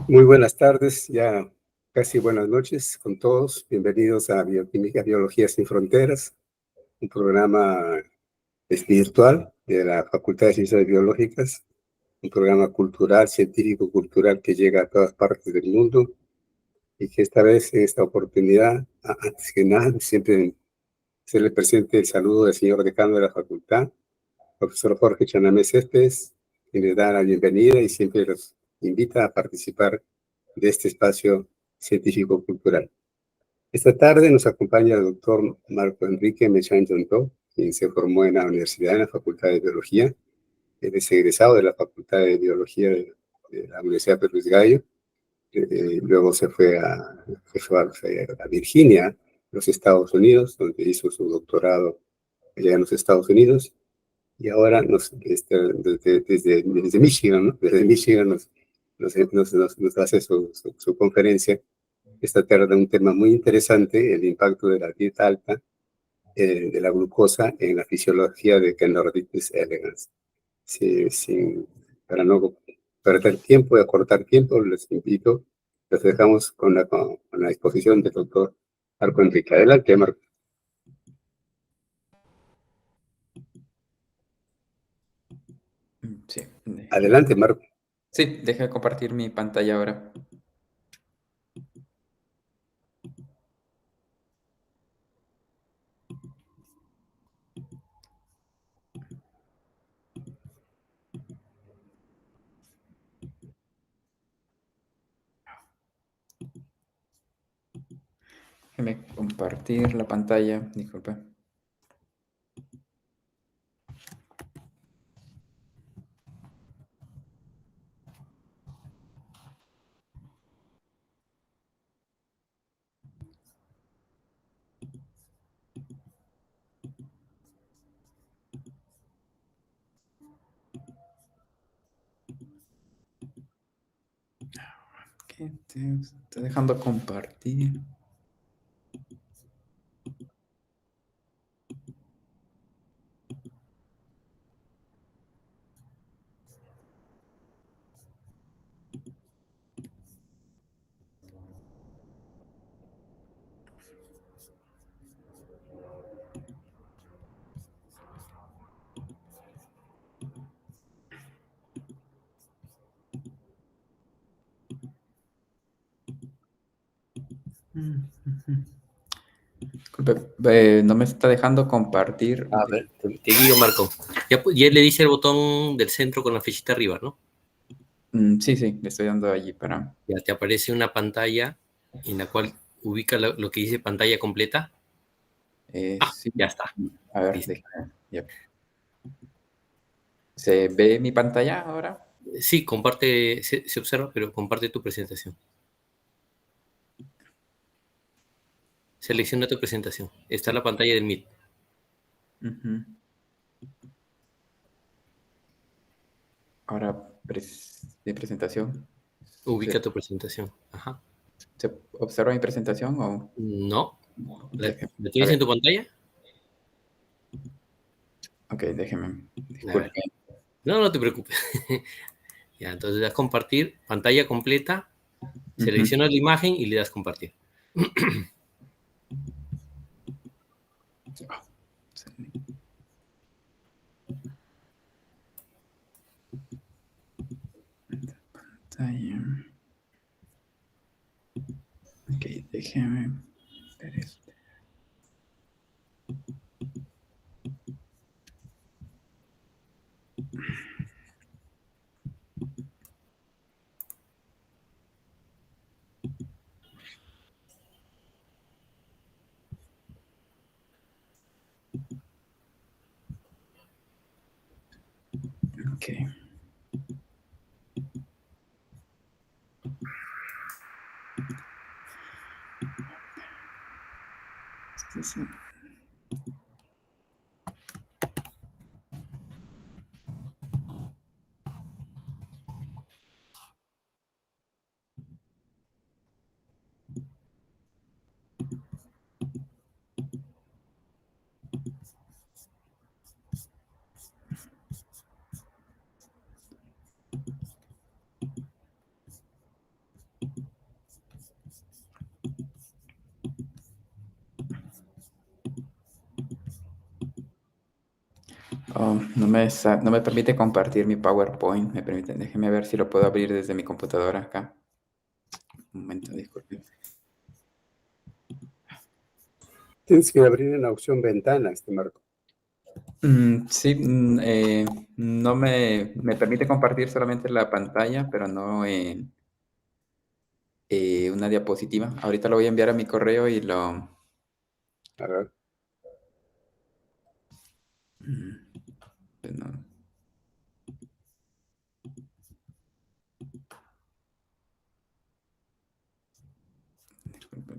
Muy buenas tardes, ya casi buenas noches con todos. Bienvenidos a Bioquímica, Biología sin Fronteras, un programa virtual de la Facultad de Ciencias Biológicas, un programa cultural, científico-cultural que llega a todas partes del mundo y que esta vez, en esta oportunidad, antes que nada, siempre se le presente el saludo del señor decano de la facultad, profesor Jorge Chanamé Céspedes, quien le da la bienvenida y siempre los invita a participar de este espacio científico-cultural. Esta tarde nos acompaña el doctor Marco Enrique Mechán Yontó, quien se formó en la universidad, en la Facultad de Biología. Él es egresado de la Facultad de Biología de la Universidad Pedro Gallo. Luego se fue a Virginia, los Estados Unidos, donde hizo su doctorado allá en los Estados Unidos. Y ahora desde Michigan, ¿no? Desde Michigan nos hace su conferencia esta tarde, un tema muy interesante: el impacto de la dieta alta, de la glucosa en la fisiología de Candidiasis elegans. Para no perder tiempo y acortar tiempo, les invito, los dejamos con la exposición del doctor Marco Enrique. Adelante, Marco. Sí. Adelante, Marco. Sí, deja de compartir mi pantalla ahora. Déjame compartir la pantalla, disculpe. ¿Qué te está dejando compartir? Disculpe, no me está dejando compartir. A ver, te guío, Marco. Ya le dice el botón del centro con la flechita arriba, ¿no? Sí, le estoy dando allí para... Ya te aparece una pantalla en la cual ubica lo que dice pantalla completa. Sí. Ya está. A ver, Listo. déjame. Yep. ¿Se ve mi pantalla ahora? Sí, comparte, se observa, pero comparte tu presentación. Selecciona tu presentación. Está la pantalla del Meet. Ahora, de presentación. Ubica tu presentación. Ajá. ¿Se observa mi presentación o...? No. ¿La A tienes ver. en tu pantalla? Ok, déjeme. A ver. Disculpe. No te preocupes. Ya, entonces das compartir, pantalla completa, seleccionas la imagen y le das compartir. Pantalla. Ok, déjeme ver esto. Ok. Sí. no me permite compartir mi PowerPoint. Déjeme ver si lo puedo abrir desde mi computadora acá. Un momento, disculpe. Tienes que abrir en la opción ventana, Marco. Sí, no me permite compartir solamente la pantalla, pero no en una diapositiva. Ahorita lo voy a enviar a mi correo y lo... A ver, pues no. Disculpe.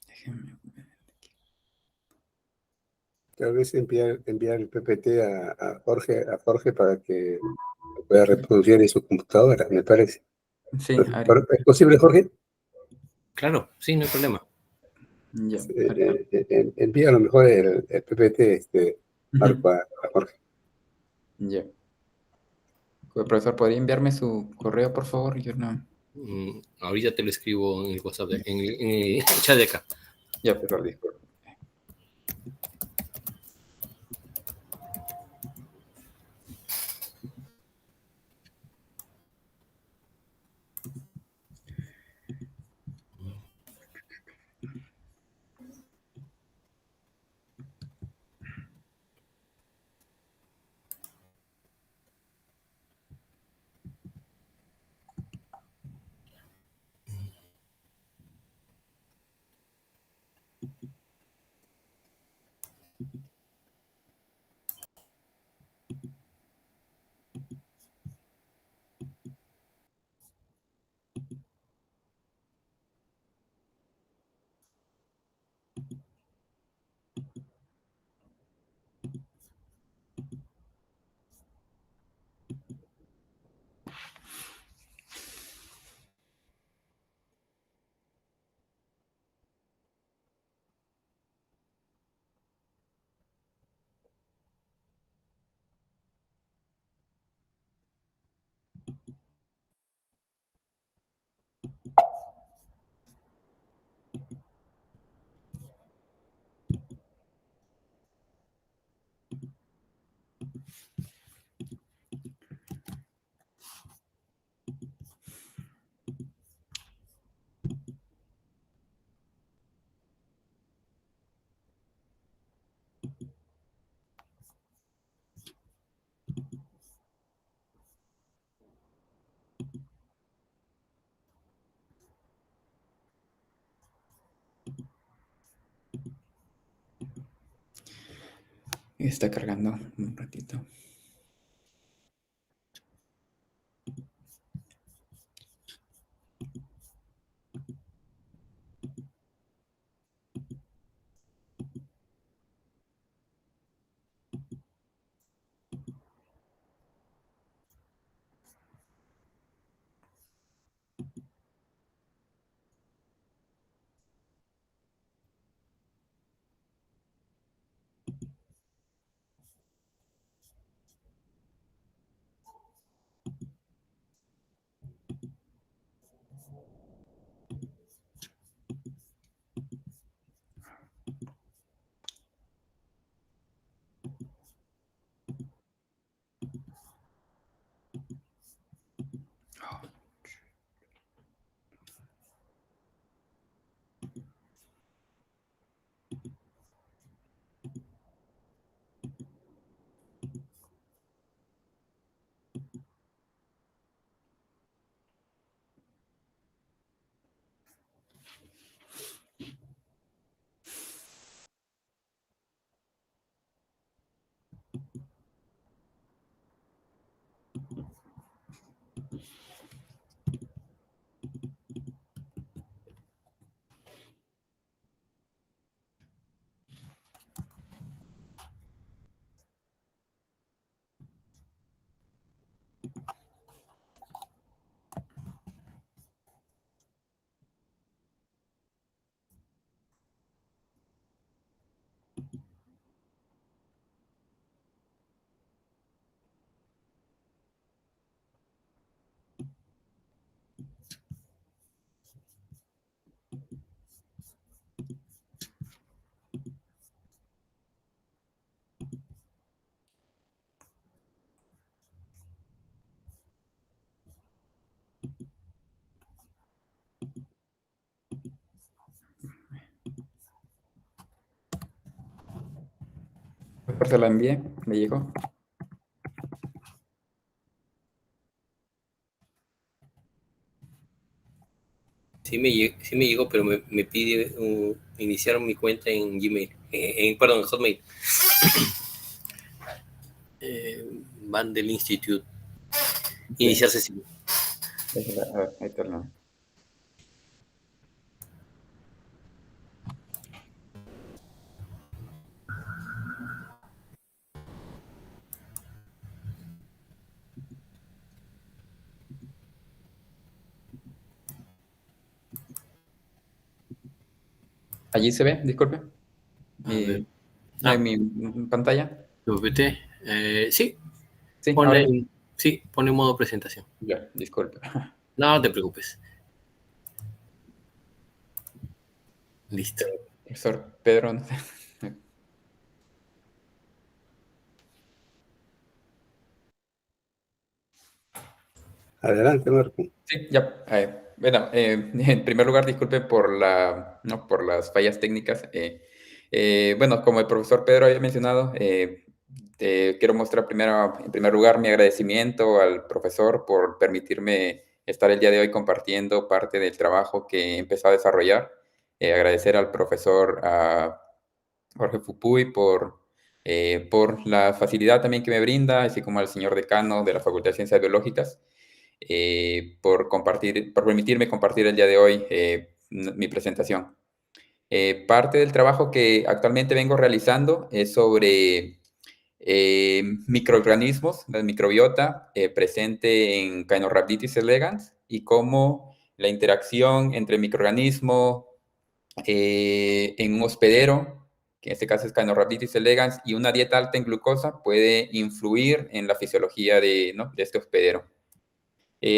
Déjeme ver. tal vez enviar el PPT a Jorge para que lo pueda reproducir en su computadora, me parece. Sí, ahorita. ¿Es posible, Jorge? Claro, sí, no hay problema. Ya, ahorita. Envía a lo mejor el PPT, Ujú, Marco, a Jorge. ya. Profesor, ¿podría enviarme su correo, por favor? Yo no. Ahorita te lo escribo en el WhatsApp, en el chat de acá. Ya, profesor, disculpe. Está cargando un ratito. Pues se la envié, me llegó. Sí me llegó, pero me pide iniciar mi cuenta en Gmail, perdón, en Hotmail. Vandel Institute. Iniciar sesión. A ver, ahí está la... Allí se ve, disculpe. A ver. En mi pantalla. PPT. Sí, Sí, ahora. pone modo presentación. Ya, disculpe. No te preocupes. Listo. Profesor Pedro, no sé. Adelante, Marco. Sí, ya. Bueno, en primer lugar, disculpe por ¿no? por las fallas técnicas. Bueno, como el profesor Pedro había mencionado, quiero mostrar en primer lugar mi agradecimiento al profesor por permitirme estar el día de hoy compartiendo parte del trabajo que he empezado a desarrollar. Agradecer al profesor Jorge Fupuy por la facilidad también que me brinda, así como al señor decano de la Facultad de Ciencias Biológicas por permitirme compartir el día de hoy mi presentación. Parte del trabajo que actualmente vengo realizando es sobre microorganismos, la microbiota presente en Caenorhabditis elegans y cómo la interacción entre microorganismo en un hospedero, que en este caso es Caenorhabditis elegans, y una dieta alta en glucosa puede influir en la fisiología ¿no? de este hospedero.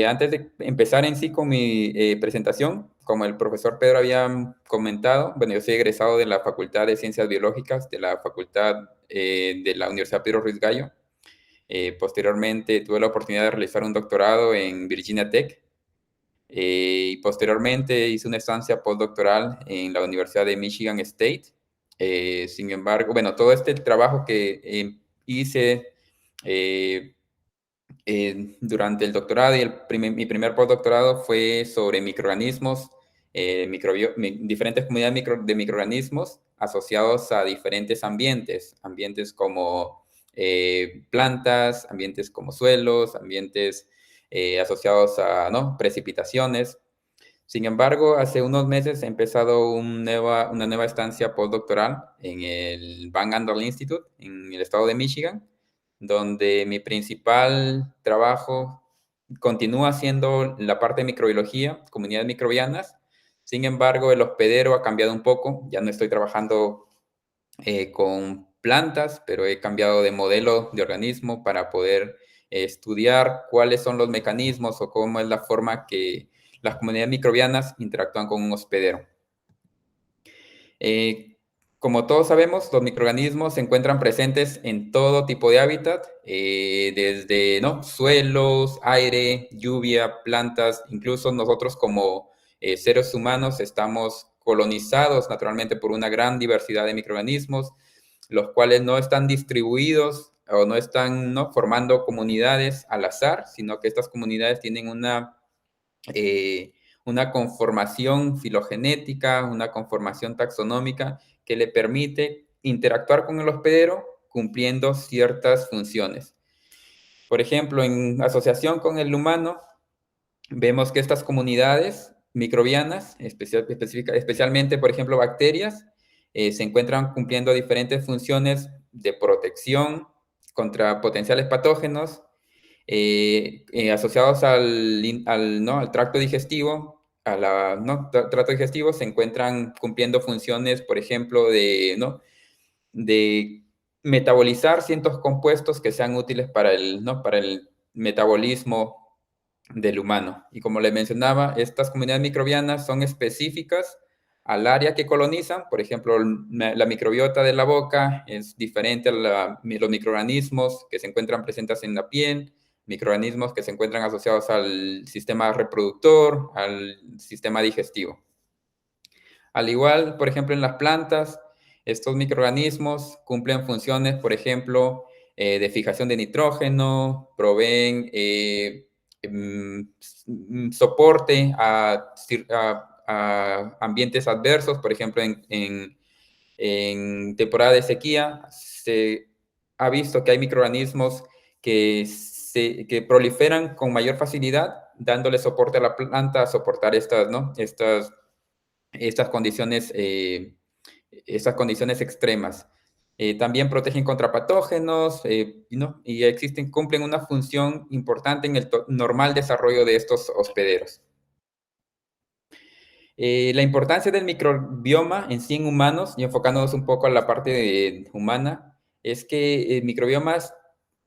Antes de empezar en sí con mi presentación, como el profesor Pedro había comentado, bueno, yo soy egresado de la Facultad de Ciencias Biológicas de la Facultad de la Universidad Pedro Ruiz Gallo. Posteriormente tuve la oportunidad de realizar un doctorado en Virginia Tech y posteriormente hice una estancia postdoctoral en la Universidad de Michigan State. Sin embargo, bueno, todo este trabajo que hice durante el doctorado y mi primer postdoctorado fue sobre microorganismos, diferentes comunidades de microorganismos asociados a diferentes ambientes como plantas, ambientes como suelos, ambientes asociados a ¿no? precipitaciones. Sin embargo, hace unos meses he empezado una nueva estancia postdoctoral en el Van Andel Institute, en el estado de Michigan, donde mi principal trabajo continúa siendo la parte de microbiología, comunidades microbianas. Sin embargo, el hospedero ha cambiado un poco. Ya no estoy trabajando con plantas, pero he cambiado de modelo de organismo para poder estudiar cuáles son los mecanismos o cómo es la forma que las comunidades microbianas interactúan con un hospedero. Como todos sabemos, los microorganismos se encuentran presentes en todo tipo de hábitat, desde ¿no? suelos, aire, lluvia, plantas, incluso nosotros como seres humanos estamos colonizados naturalmente por una gran diversidad de microorganismos, los cuales no están distribuidos o no están ¿no? formando comunidades al azar, sino que estas comunidades tienen una conformación filogenética, una conformación taxonómica que le permite interactuar con el hospedero cumpliendo ciertas funciones. Por ejemplo, en asociación con el humano, vemos que estas comunidades microbianas, especialmente, por ejemplo, bacterias, se encuentran cumpliendo diferentes funciones de protección contra potenciales patógenos, asociados ¿no? al tracto digestivo, ¿no? Trato digestivo, se encuentran cumpliendo funciones, por ejemplo, de ¿no? de metabolizar ciertos compuestos que sean útiles para para el metabolismo del humano. Y como le mencionaba, estas comunidades microbianas son específicas al área que colonizan. Por ejemplo, la microbiota de la boca es diferente a los microorganismos que se encuentran presentes en la piel, microorganismos que se encuentran asociados al sistema reproductor, al sistema digestivo. Al igual, por ejemplo, en las plantas, estos microorganismos cumplen funciones, por ejemplo, de fijación de nitrógeno, proveen soporte a ambientes adversos. Por ejemplo, en temporada de sequía se ha visto que hay microorganismos que proliferan con mayor facilidad, dándole soporte a la planta a soportar estas condiciones extremas. También protegen contra patógenos, y cumplen una función importante en el normal desarrollo de estos hospederos. La importancia del microbioma en sí en humanos, y enfocándonos un poco a la parte humana, es que el microbioma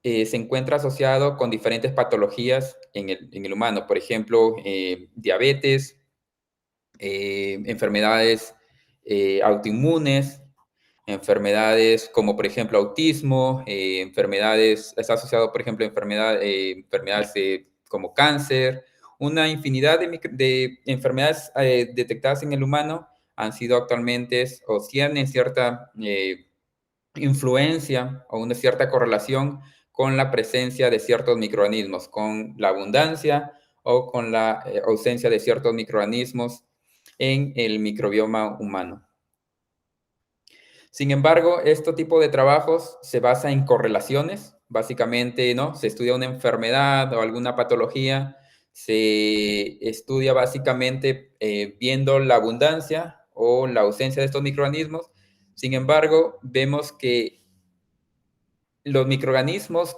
se encuentra asociado con diferentes patologías en el humano. Por ejemplo, diabetes, enfermedades autoinmunes, enfermedades como por ejemplo autismo, está asociado por ejemplo a enfermedades como cáncer. Una infinidad de enfermedades detectadas en el humano han sido actualmente o tienen cierta influencia o una cierta correlación con la presencia de ciertos microorganismos, con la abundancia o con la ausencia de ciertos microorganismos en el microbioma humano. Sin embargo, este tipo de trabajos se basa en correlaciones. Básicamente, ¿no? Se estudia una enfermedad o alguna patología, se estudia básicamente viendo la abundancia o la ausencia de estos microorganismos. Sin embargo, vemos que los microorganismos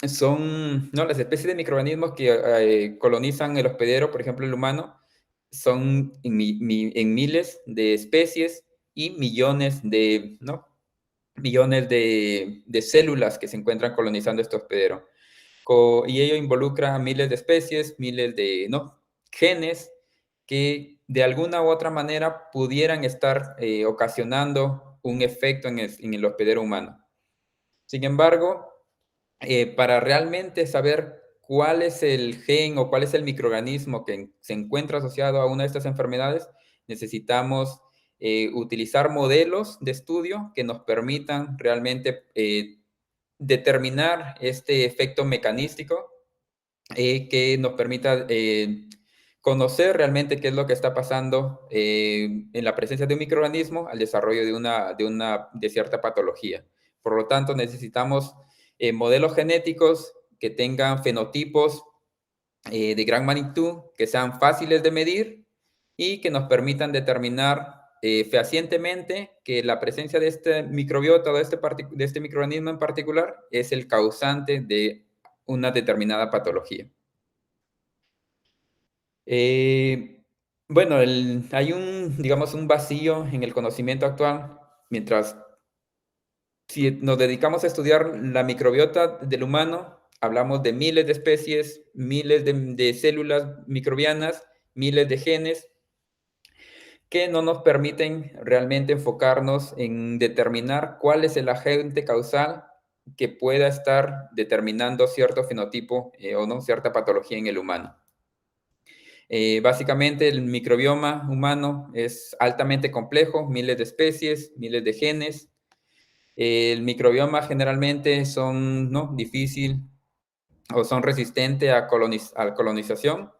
las especies de microorganismos que colonizan el hospedero, por ejemplo, el humano, son en miles de especies y millones de células que se encuentran colonizando este hospedero. Y ello involucra a miles de especies, miles de genes que de alguna u otra manera pudieran estar ocasionando un efecto en el hospedero humano. Sin embargo, para realmente saber cuál es el gen o cuál es el microorganismo que se encuentra asociado a una de estas enfermedades, necesitamos utilizar modelos de estudio que nos permitan realmente determinar este efecto mecanístico, que nos permita conocer realmente qué es lo que está pasando en la presencia de un microorganismo al desarrollo de cierta patología. Por lo tanto, necesitamos modelos genéticos que tengan fenotipos de gran magnitud, que sean fáciles de medir y que nos permitan determinar fehacientemente que la presencia de este microbiota o de este microorganismo en particular es el causante de una determinada patología. Bueno, hay un vacío en el conocimiento actual, mientras si nos dedicamos a estudiar la microbiota del humano, hablamos de miles de especies, miles de células microbianas, miles de genes, que no nos permiten realmente enfocarnos en determinar cuál es el agente causal que pueda estar determinando cierto fenotipo o cierta patología en el humano. Básicamente el microbioma humano es altamente complejo, miles de especies, miles de genes. El microbioma generalmente son difícil o son resistentes a colonización.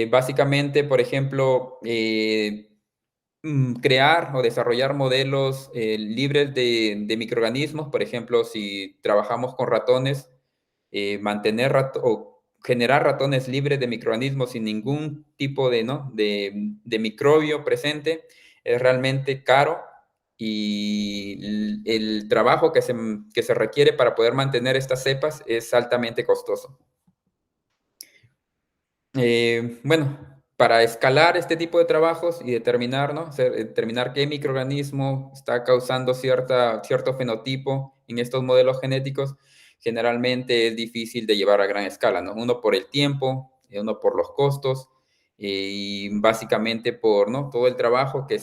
Básicamente, por ejemplo, crear o desarrollar modelos libres de microorganismos, por ejemplo, si trabajamos con ratones, o generar ratones libres de microorganismos sin ningún tipo de microbio presente es realmente caro, y el trabajo que se requiere para poder mantener estas cepas es altamente costoso. Bueno, para escalar este tipo de trabajos y determinar, ¿no? Determinar qué microorganismo está causando cierto fenotipo en estos modelos genéticos, generalmente es difícil de llevar a gran escala, ¿no? Uno por el tiempo, uno por los costos, y básicamente por, ¿no?, todo el trabajo que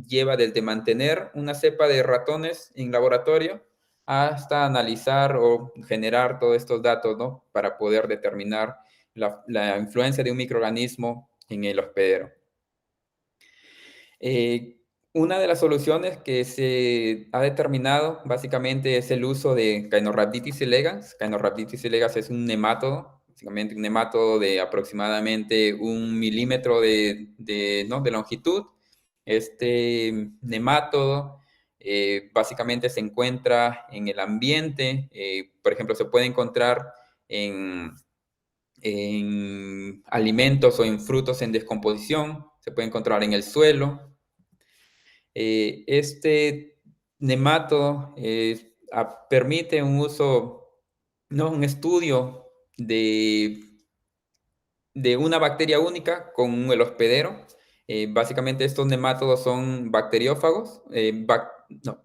lleva desde mantener una cepa de ratones en laboratorio hasta analizar o generar todos estos datos, ¿no?, para poder determinar la influencia de un microorganismo en el hospedero. Una de las soluciones que se ha determinado básicamente es el uso de Caenorhabditis elegans. Caenorhabditis elegans es un nemátodo, básicamente un nemátodo de aproximadamente 1 milímetro ¿no?, de longitud. Este nemátodo básicamente se encuentra en el ambiente, por ejemplo, se puede encontrar en alimentos o en frutos en descomposición, se puede encontrar en el suelo. Este nemátodo permite un uso, ¿no?, un estudio de una bacteria única con el hospedero. Básicamente estos nemátodos son bacteriófagos,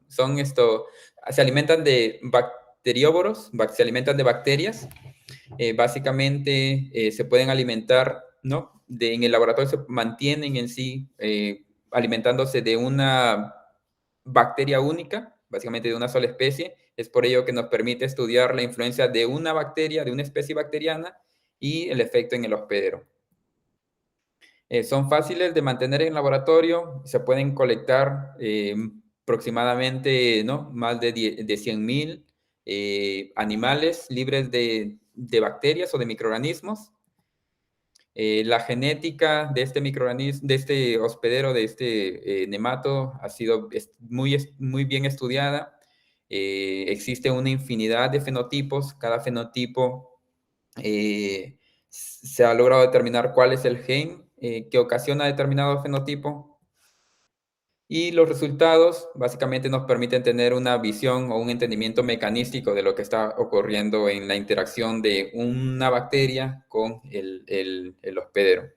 se alimentan de bacterióvoros, se alimentan de bacterias. Básicamente se pueden alimentar, ¿no?, en el laboratorio se mantienen en sí alimentándose de una bacteria única, básicamente de una sola especie. Es por ello que nos permite estudiar la influencia de una bacteria, de una especie bacteriana, y el efecto en el hospedero. Son fáciles de mantener en laboratorio, se pueden colectar aproximadamente, ¿no?, más de 100.000 animales libres de bacterias o de microorganismos. La genética de este microorganismo, de este hospedero, de este nemátodo, ha sido muy bien estudiada. Existe una infinidad de fenotipos. Cada fenotipo se ha logrado determinar cuál es el gen que ocasiona determinado fenotipo. Y los resultados básicamente nos permiten tener una visión o un entendimiento mecanístico de lo que está ocurriendo en la interacción de una bacteria con el hospedero.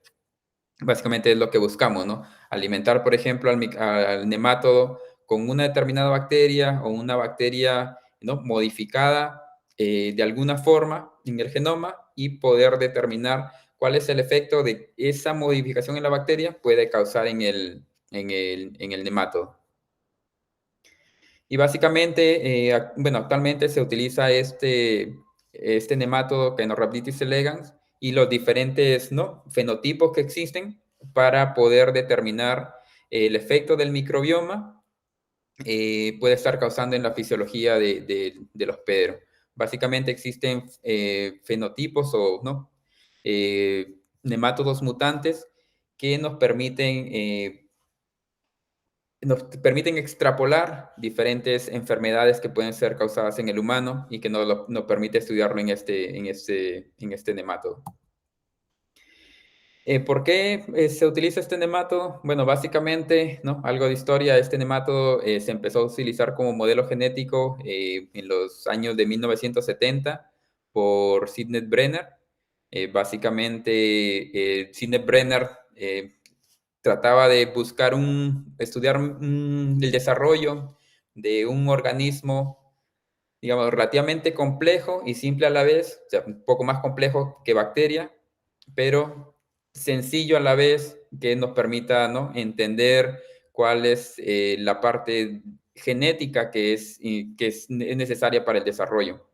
Básicamente es lo que buscamos, ¿no? Alimentar, por ejemplo, al nemátodo con una determinada bacteria o una bacteria, ¿no?, modificada de alguna forma en el genoma, y poder determinar cuál es el efecto de esa modificación en la bacteria puede causar en el nemátodo. Y básicamente, actualmente se utiliza este nemátodo Caenorhabditis elegans y los diferentes, ¿no?, fenotipos que existen para poder determinar el efecto del microbioma puede estar causando en la fisiología del hospedero. Básicamente existen fenotipos o, ¿no?, nemátodos mutantes que nos permiten extrapolar diferentes enfermedades que pueden ser causadas en el humano y que nos permite estudiarlo en este nemátodo. ¿Por qué se utiliza este nemátodo? Bueno, básicamente, ¿no?, algo de historia. Este nemátodo se empezó a utilizar como modelo genético en los años de 1970 por Sidney Brenner. Básicamente, Sidney Brenner trataba de estudiar el desarrollo de un organismo, digamos, relativamente complejo y simple a la vez, o sea, un poco más complejo que bacteria, pero sencillo a la vez, que nos permita, ¿no?, entender cuál es la parte genética que es necesaria para el desarrollo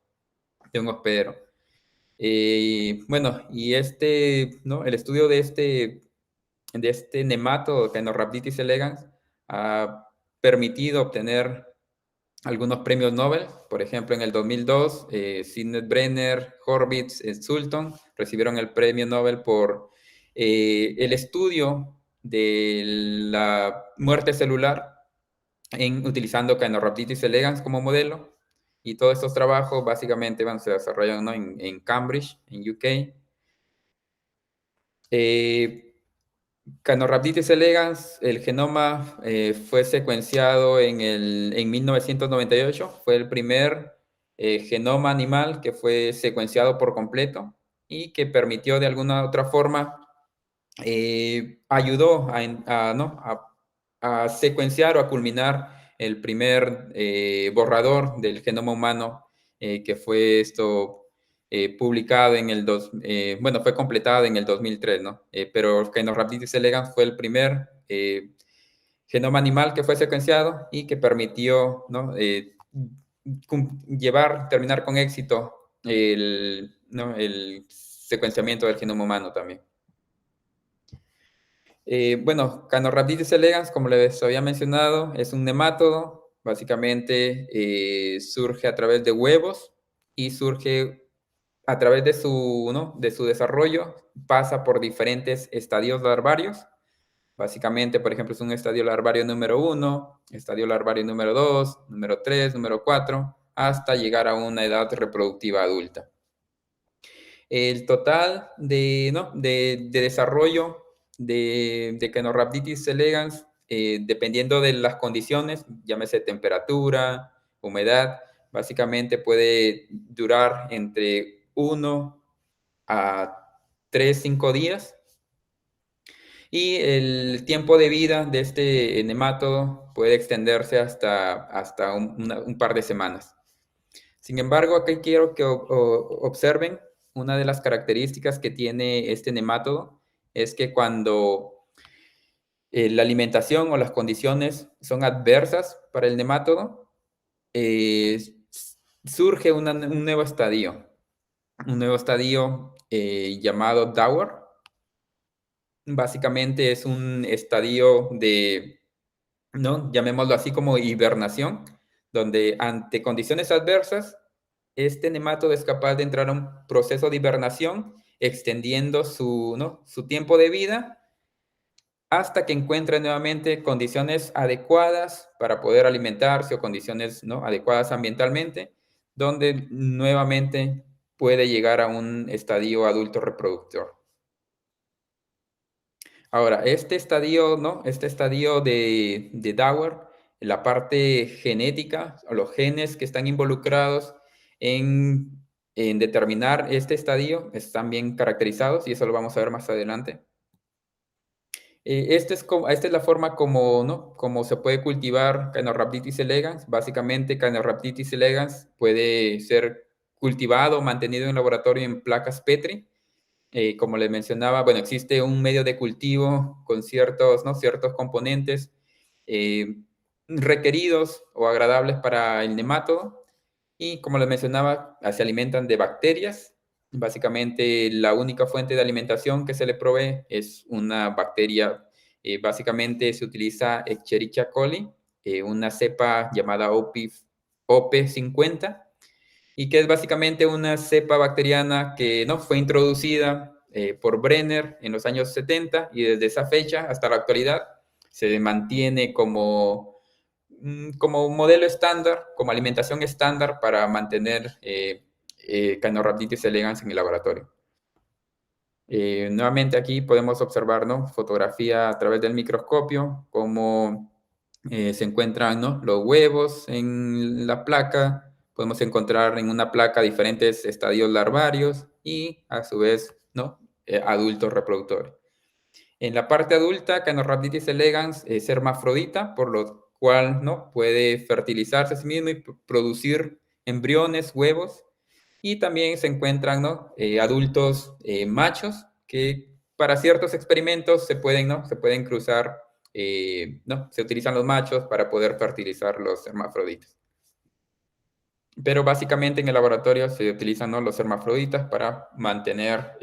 de un hospedero. Bueno, y ¿no?, el estudio de este nemátodo Caenorhabditis elegans ha permitido obtener algunos premios Nobel. Por ejemplo, en el 2002, Sidney Brenner, Horvitz, Sulton recibieron el premio Nobel por el estudio de la muerte celular utilizando Caenorhabditis elegans como modelo. Y todos estos trabajos básicamente se desarrollan, ¿no?, en Cambridge, en UK. Caenorhabditis elegans, el genoma fue secuenciado en 1998. Fue el primer genoma animal que fue secuenciado por completo y que permitió de alguna otra forma ayudó a secuenciar o a culminar el primer borrador del genoma humano, que fue publicado en el fue completado en el 2003, ¿no? Pero Caenorhabditis elegans fue el primer genoma animal que fue secuenciado y que permitió, ¿no? Terminar con éxito el secuenciamiento del genoma humano también. Caenorhabditis elegans, como les había mencionado, es un nemátodo. Básicamente surge a través de huevos y surge a través de su desarrollo, pasa por diferentes estadios larvarios. Básicamente, por ejemplo, es un estadio larvario número 1, estadio larvario número 2, número 3, número 4, hasta llegar a una edad reproductiva adulta. El total de desarrollo de Caenorhabditis elegans, dependiendo de las condiciones, llámese temperatura, humedad, básicamente puede durar entre 1 a 3-5 días. Y el tiempo de vida de este nemátodo puede extenderse hasta un par de semanas. Sin embargo, aquí quiero que observen una de las características que tiene este nemátodo, es que cuando la alimentación o las condiciones son adversas para el nemátodo, surge un nuevo estadio llamado Dauer. Básicamente es un estadio llamémoslo así, como hibernación, donde ante condiciones adversas, este nemátodo es capaz de entrar a un proceso de hibernación, extendiendo su tiempo de vida hasta que encuentre nuevamente condiciones adecuadas para poder alimentarse, o condiciones adecuadas ambientalmente, donde nuevamente puede llegar a un estadio adulto reproductor. Ahora, este estadio de Dauer, la parte genética, o los genes que están involucrados en determinar este estadio, están bien caracterizados, y eso lo vamos a ver más adelante. Esta es la forma como se puede cultivar Caenorhabditis elegans. Básicamente, Caenorhabditis elegans puede ser cultivado, mantenido en laboratorio en placas Petri. Como les mencionaba, existe un medio de cultivo con ciertos componentes requeridos o agradables para el nemátodo, y como les mencionaba, se alimentan de bacterias. Básicamente, la única fuente de alimentación que se le provee es una bacteria. Básicamente se utiliza Escherichia coli, una cepa llamada OP50, y que es básicamente una cepa bacteriana que fue introducida por Brenner en los años 70, y desde esa fecha hasta la actualidad se mantiene como modelo estándar, como alimentación estándar para mantener Caenorhabditis elegans en el laboratorio. Nuevamente aquí podemos observar, fotografía a través del microscopio, cómo se encuentran los huevos en la placa. Podemos encontrar en una placa diferentes estadios larvarios y, a su vez, adultos reproductores. En la parte adulta, Caenorhabditis elegans es hermafrodita, por lo cual puede fertilizarse a sí mismo y producir embriones, huevos. Y también se encuentran adultos machos que para ciertos experimentos se pueden cruzar, se utilizan los machos para poder fertilizar los hermafroditas. Pero básicamente en el laboratorio se utilizan los hermafroditas para mantener,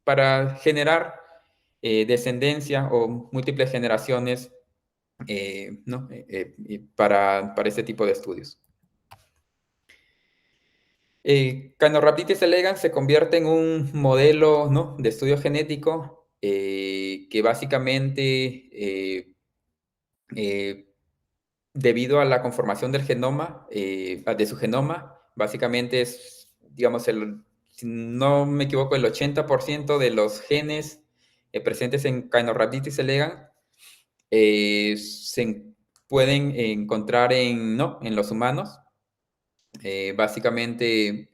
para generar descendencia o múltiples generaciones para este tipo de estudios. Caenorhabditis elegans se convierte en un modelo de estudio genético que básicamente, debido a la conformación del genoma, de su genoma, básicamente es, digamos, si no me equivoco, el 80% de los genes presentes en Caenorhabditis elegans se pueden encontrar en los humanos. Básicamente,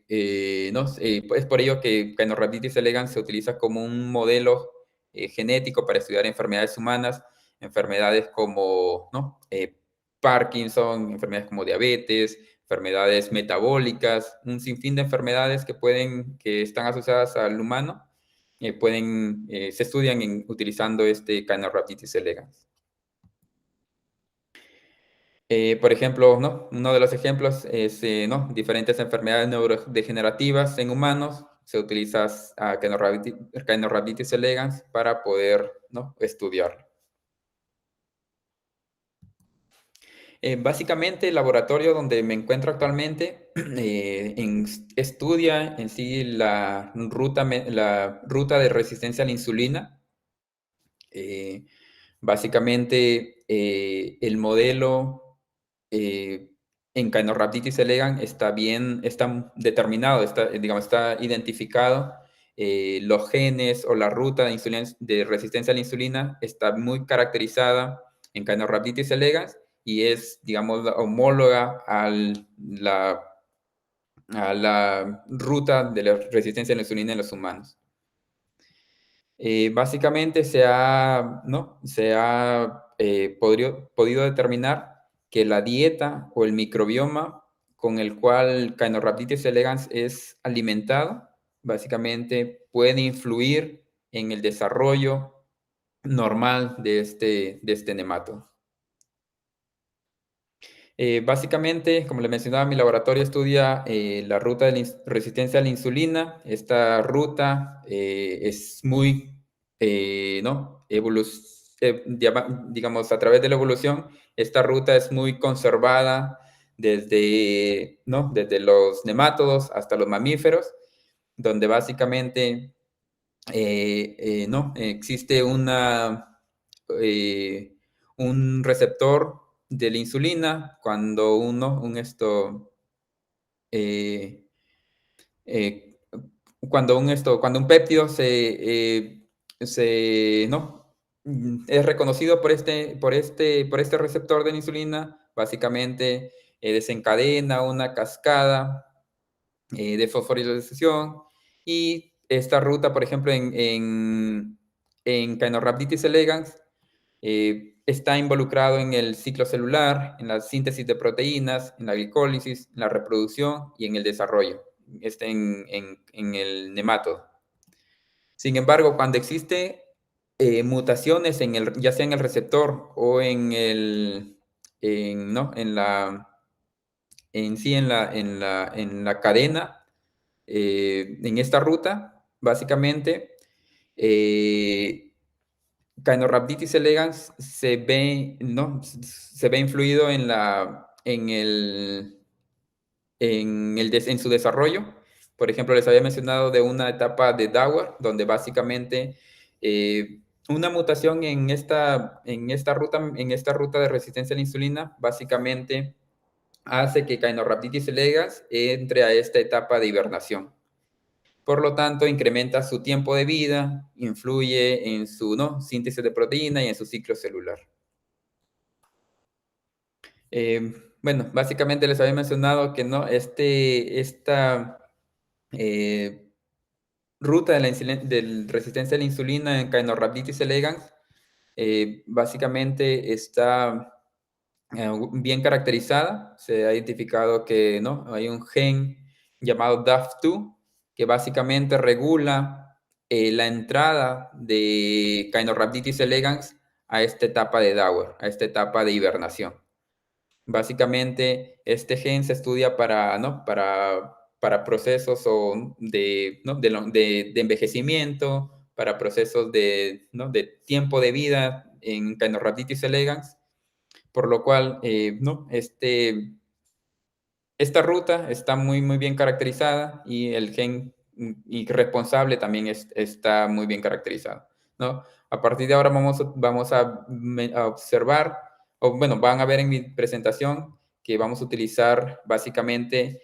¿no? Es por ello que Caenorhabditis elegans se utiliza como un modelo genético para estudiar enfermedades humanas, enfermedades como, ¿no? Parkinson, enfermedades como diabetes, enfermedades metabólicas, un sinfín de enfermedades que están asociadas al humano, se estudian utilizando este Caenorhabditis elegans. Por ejemplo, ¿no? Uno de los ejemplos es ¿no? diferentes enfermedades neurodegenerativas en humanos. Se utiliza a Caenorhabditis elegans para poder, ¿no? estudiarlo. Básicamente, el laboratorio donde me encuentro actualmente estudia en sí la ruta de resistencia a la insulina. Básicamente, el modelo en Caenorhabditis elegans está determinado, está identificado. Los genes o la ruta de resistencia a la insulina está muy caracterizada en Caenorhabditis elegans y es, digamos, homóloga a la ruta de la resistencia a la insulina en los humanos. Básicamente se ha podido determinar que la dieta o el microbioma con el cual Caenorhabditis elegans es alimentado, básicamente puede influir en el desarrollo normal de este nematodo. Básicamente, como le mencionaba, mi laboratorio estudia la ruta de resistencia a la insulina. Esta ruta es muy, ¿no? Digamos, a través de la evolución, esta ruta es muy conservada desde los nemátodos hasta los mamíferos, donde básicamente ¿no? existe un receptor de la insulina cuando cuando un péptido ¿no? es reconocido por este receptor de la insulina, básicamente desencadena una cascada de fosforilación, y esta ruta, por ejemplo, en Caenorhabditis elegans, está involucrado en el ciclo celular, en la síntesis de proteínas, en la glicólisis, en la reproducción y en el desarrollo. En el nemátodo. Sin embargo, cuando existe mutaciones ya sea en el receptor o ¿no? en la cadena, en esta ruta, básicamente, Caenorhabditis elegans se ve influido en su desarrollo. Por ejemplo, les había mencionado de una etapa de Dauer, donde básicamente una mutación en esta ruta de resistencia a la insulina, básicamente hace que Caenorhabditis elegans entre a esta etapa de hibernación. Por lo tanto, incrementa su tiempo de vida, influye en su síntesis de proteína y en su ciclo celular. Bueno, básicamente les había mencionado que esta ruta de resistencia a la insulina en Caenorhabditis elegans básicamente está bien caracterizada. Se ha identificado que hay un gen llamado DAF2 que básicamente regula la entrada de Caenorhabditis elegans a esta etapa de Dauer, a esta etapa de hibernación. Básicamente, este gen se estudia para procesos de envejecimiento, para procesos de tiempo de vida en Caenorhabditis elegans, por lo cual esta ruta está muy, muy bien caracterizada y el gen responsable también está muy bien caracterizado, ¿no? A partir de ahora vamos a observar, o bueno, van a ver en mi presentación que vamos a utilizar básicamente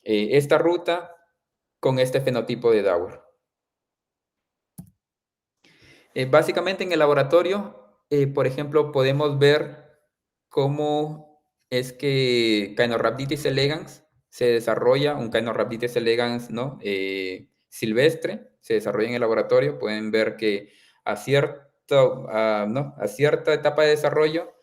esta ruta con este fenotipo de Dauer. Básicamente en el laboratorio, por ejemplo, podemos ver cómo es que Caenorhabditis elegans se desarrolla un Caenorhabditis elegans, ¿no? Silvestre, se desarrolla en el laboratorio. Pueden ver que a cierta etapa de desarrollo,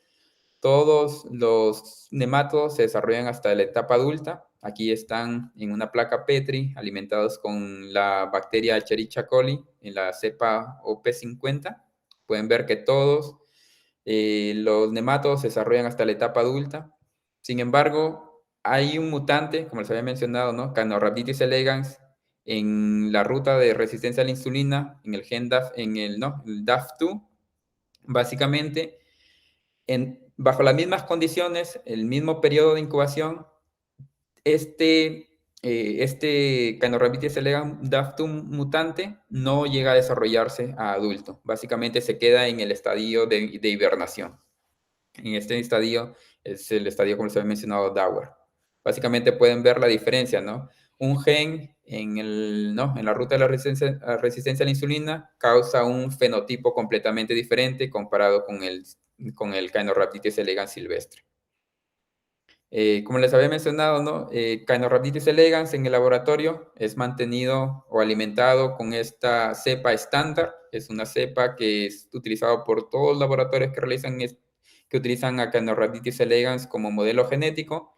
todos los nematodos se desarrollan hasta la etapa adulta. Aquí están en una placa Petri, alimentados con la bacteria Escherichia coli en la cepa OP50. Pueden ver que todos los nematodos se desarrollan hasta la etapa adulta. Sin embargo, hay un mutante, como les había mencionado, ¿no? Caenorhabditis elegans, en la ruta de resistencia a la insulina, en el gen el DAF2, básicamente, bajo las mismas condiciones, el mismo periodo de incubación, este Caenorhabditis elegans DAF2 mutante no llega a desarrollarse a adulto. Básicamente se queda en el estadio de hibernación. En este estadio es el estadio, como les había mencionado, Dauer. Básicamente pueden ver la diferencia, ¿no? Un gen en la ruta de la resistencia a la insulina causa un fenotipo completamente diferente comparado con el Caenorhabditis elegans silvestre. Como les había mencionado, ¿no? Caenorhabditis elegans en el laboratorio es mantenido o alimentado con esta cepa estándar. Es una cepa que es utilizada por todos los laboratorios que utilizan a Caenorhabditis elegans como modelo genético,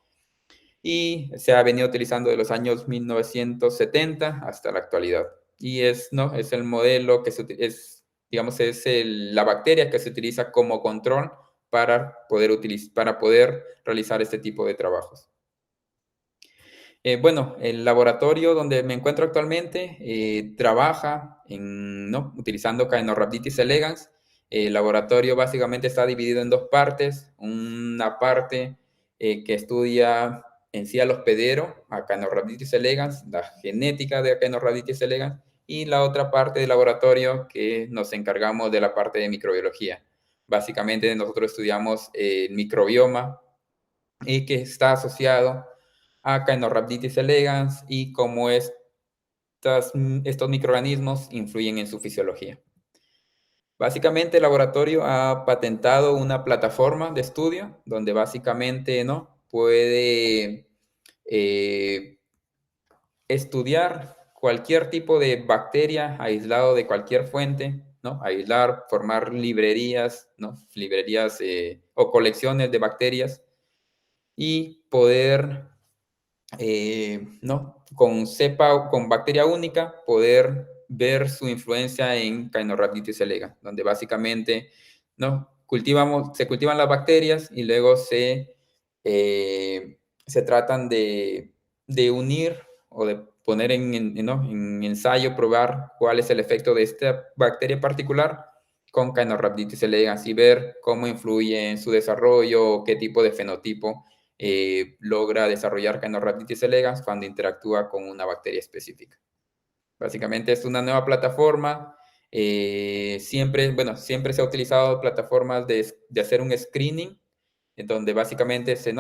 y se ha venido utilizando de los años 1970 hasta la actualidad. Y es el modelo que es la bacteria que se utiliza como control para poder realizar este tipo de trabajos. Bueno, el laboratorio donde me encuentro actualmente trabaja utilizando Caenorhabditis elegans. El laboratorio básicamente está dividido en dos partes. Una parte que estudia en sí al hospedero, a Caenorhabditis elegans, la genética de Caenorhabditis elegans, y la otra parte del laboratorio que nos encargamos de la parte de microbiología. Básicamente nosotros estudiamos el microbioma y que está asociado a Caenorhabditis elegans y cómo estos microorganismos influyen en su fisiología. Básicamente el laboratorio ha patentado una plataforma de estudio donde básicamente puede estudiar cualquier tipo de bacteria aislado de cualquier fuente, aislar, formar librerías, librerías o colecciones de bacterias, y poder, con bacteria única, poder ver su influencia en Caenorhabditis elegans, donde básicamente se cultivan las bacterias y luego se tratan de unir o de poner en ensayo, probar cuál es el efecto de esta bacteria particular con Caenorhabditis elegans y ver cómo influye en su desarrollo, qué tipo de fenotipo logra desarrollar Caenorhabditis elegans cuando interactúa con una bacteria específica. Básicamente es una nueva plataforma. Siempre se ha utilizado plataformas de hacer un screening, en donde básicamente se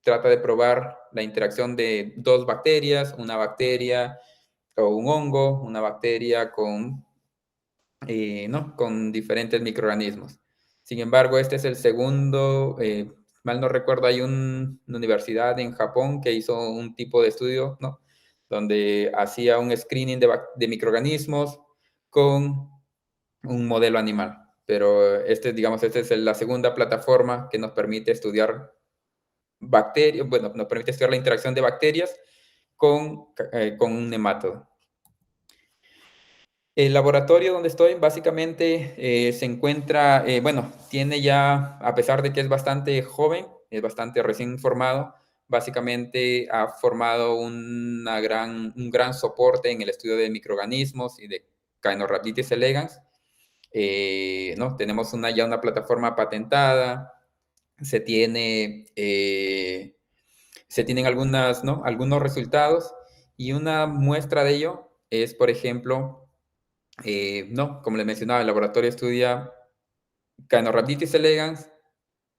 trata de probar la interacción de dos bacterias, una bacteria o un hongo, una bacteria con diferentes microorganismos. Sin embargo, este es el segundo, mal no recuerdo, hay una universidad en Japón que hizo un tipo de estudio, donde hacía un screening de microorganismos con un modelo animal. Pero esta es la segunda plataforma que nos permite estudiar bacterias, nos permite estudiar la interacción de bacterias con un nemátodo. El laboratorio donde estoy básicamente se encuentra, tiene ya, a pesar de que es bastante joven, es bastante recién formado, básicamente ha formado un gran soporte en el estudio de microorganismos y de Caenorhabditis elegans. Tenemos ya una plataforma patentada, se tienen algunos resultados, y una muestra de ello es, por ejemplo, como les mencionaba, el laboratorio estudia Caenorhabditis elegans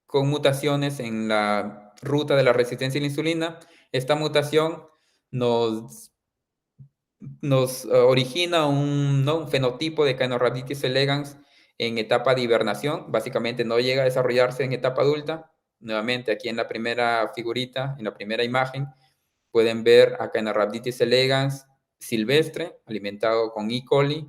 con mutaciones en la ruta de la resistencia a la insulina. Esta mutación nos origina un fenotipo de Caenorhabditis elegans en etapa de hibernación. Básicamente no llega a desarrollarse en etapa adulta, Nuevamente, aquí en la primera figurita, en la primera imagen, pueden ver a Caenorhabditis elegans silvestre, alimentado con E. coli.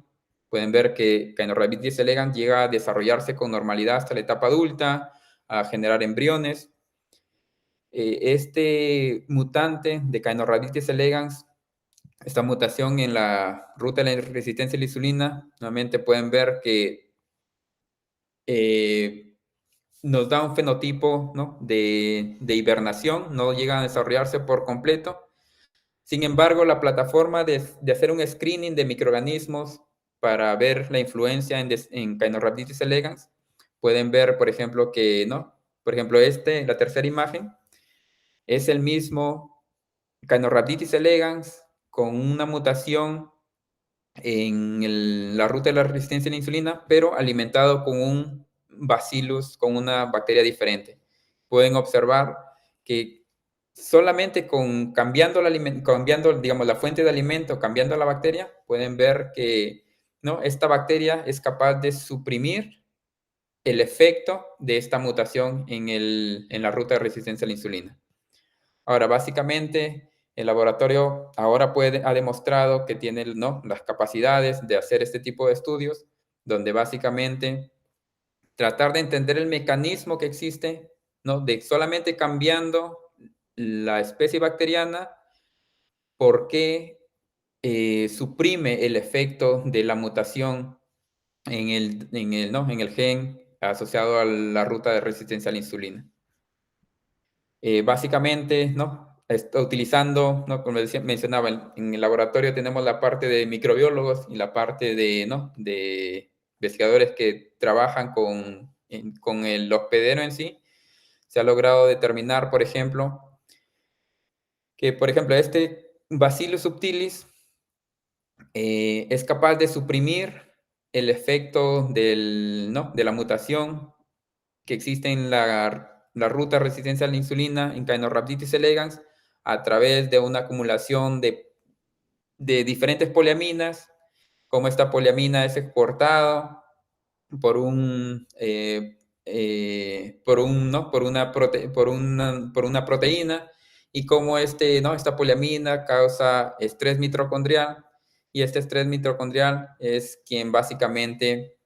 Pueden ver que Caenorhabditis elegans llega a desarrollarse con normalidad hasta la etapa adulta, a generar embriones. Este mutante de Caenorhabditis elegans, esta mutación en la ruta de la resistencia a la insulina, nuevamente pueden ver que nos da un fenotipo, ¿no?, de hibernación, no llega a desarrollarse por completo. Sin embargo, la plataforma de hacer un screening de microorganismos para ver la influencia en Caenorhabditis elegans, pueden ver, por ejemplo, que, ¿no? Por ejemplo, la tercera imagen, es el mismo Caenorhabditis elegans con una mutación en la ruta de la resistencia a la insulina, pero alimentado con un bacillus, con una bacteria diferente. Pueden observar que solamente cambiando, digamos, la fuente de alimento, cambiando la bacteria, pueden ver que, ¿no?, esta bacteria es capaz de suprimir el efecto de esta mutación en la ruta de resistencia a la insulina. Ahora, básicamente, el laboratorio ahora ha demostrado que tiene, ¿no?, las capacidades de hacer este tipo de estudios, donde básicamente tratar de entender el mecanismo que existe, ¿no?, de solamente cambiando la especie bacteriana, por qué suprime el efecto de la mutación en el gen asociado a la ruta de resistencia a la insulina. Básicamente, ¿no?, está utilizando, ¿no?, como mencionaba, en el laboratorio tenemos la parte de microbiólogos y la parte de, ¿no?, de investigadores que trabajan con el hospedero en sí. Se ha logrado determinar, por ejemplo, que, por ejemplo, este Bacillus subtilis es capaz de suprimir el efecto de la mutación que existe en la ruta de resistencia a la insulina en Caenorhabditis elegans a través de una acumulación de diferentes poliaminas, como esta poliamina es exportada por una proteína, y cómo esta poliamina causa estrés mitocondrial, y este estrés mitocondrial es quien básicamente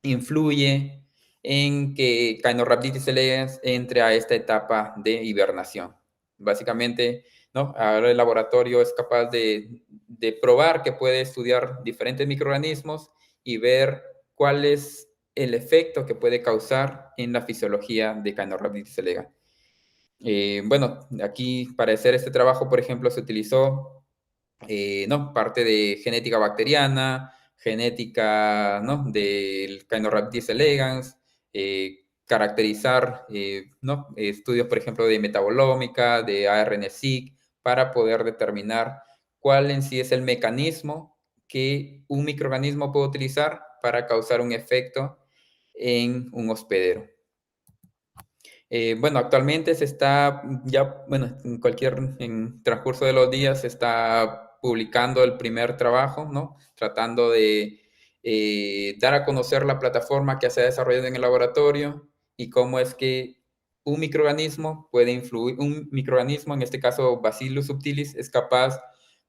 influye en que Caenorhabditis elegans entre a esta etapa de hibernación. Básicamente, ¿no?, ahora el laboratorio es capaz de probar que puede estudiar diferentes microorganismos y ver cuál es el efecto que puede causar en la fisiología de Caenorhabditis elegans. Bueno, aquí para hacer este trabajo, por ejemplo, se utilizó parte de genética bacteriana, genética, ¿no?, del Caenorhabditis elegans, caracterizar, ¿no?, estudios, por ejemplo, de metabolómica, de ARN-seq, para poder determinar cuál en sí es el mecanismo que un microorganismo puede utilizar para causar un efecto en un hospedero. Bueno, actualmente se está en transcurso de los días se está publicando el primer trabajo, ¿no?, tratando de dar a conocer la plataforma que se ha desarrollado en el laboratorio y cómo es que un microorganismo puede influir, en este caso Bacillus subtilis, es capaz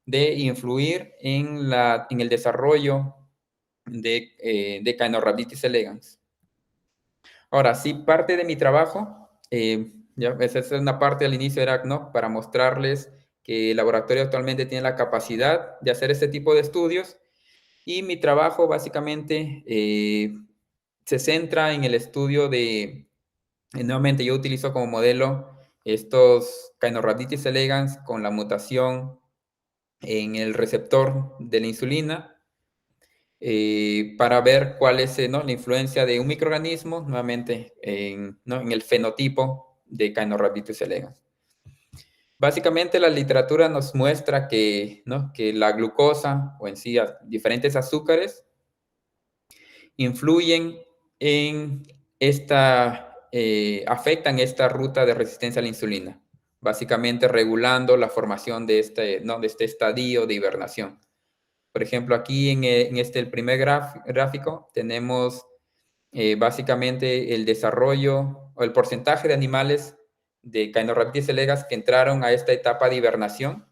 de influir en el desarrollo de Caenorhabditis elegans. Ahora, sí, parte de mi trabajo, esa es una parte al inicio, era, ¿no?, para mostrarles que el laboratorio actualmente tiene la capacidad de hacer este tipo de estudios, y mi trabajo básicamente se centra en el estudio nuevamente yo utilizo como modelo estos Caenorhabditis elegans con la mutación en el receptor de la insulina, para ver cuál es, ¿no?, la influencia de un microorganismo, nuevamente, en el fenotipo de Caenorhabditis elegans. Básicamente, la literatura nos muestra que la glucosa, o en sí diferentes azúcares, influyen en afectan esta ruta de resistencia a la insulina, básicamente regulando la formación de este estadio de hibernación. Por ejemplo, aquí en el primer gráfico tenemos básicamente el desarrollo o el porcentaje de animales de Caenorhabditis elegans que entraron a esta etapa de hibernación,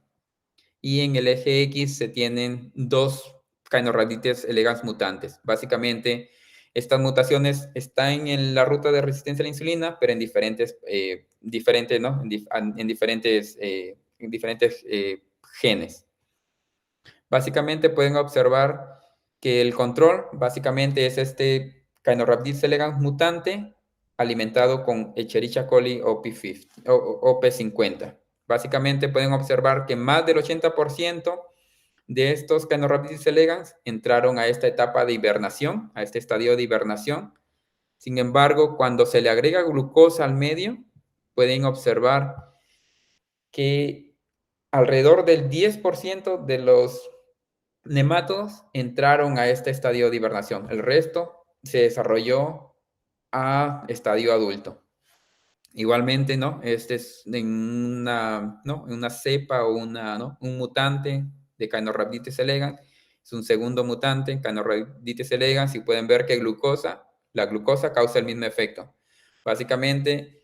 y en el eje X se tienen 2 Caenorhabditis elegans mutantes. Básicamente, estas mutaciones están en la ruta de resistencia a la insulina, pero en diferentes, ¿no? En diferentes genes. Básicamente pueden observar que el control básicamente es este Caenorhabditis elegans mutante alimentado con Escherichia coli OP50. Básicamente pueden observar que más del 80% de estos Caenorhabditis elegans entraron a esta etapa de hibernación, a este estadio de hibernación. Sin embargo, cuando se le agrega glucosa al medio, pueden observar que alrededor del 10% de los nematodos entraron a este estadio de hibernación. El resto se desarrolló a estadio adulto. Igualmente, ¿no? Este es en una cepa o un mutante de Caenorhabditis elegans. Es un segundo mutante, Caenorhabditis elegans, y pueden ver que la glucosa causa el mismo efecto. Básicamente,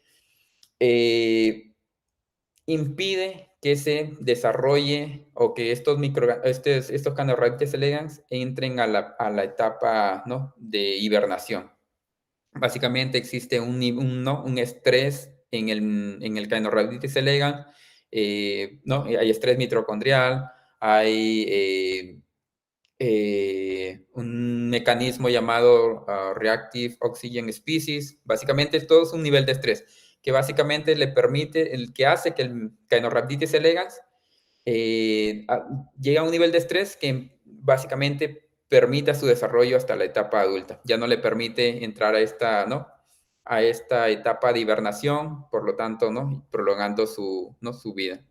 impide que se desarrolle o que estos Caenorhabditis elegans entren a la etapa, ¿no?, de hibernación. Básicamente existe un estrés en el Caenorhabditis elegans, ¿no? Hay estrés mitocondrial, hay un mecanismo llamado Reactive Oxygen Species. Básicamente todo es un nivel de estrés que básicamente le permite, el que hace que el Caenorhabditis elegans llegue a un nivel de estrés que básicamente permita su desarrollo hasta la etapa adulta. Ya no le permite entrar a esta etapa de hibernación, por lo tanto, ¿no?, prolongando su vida.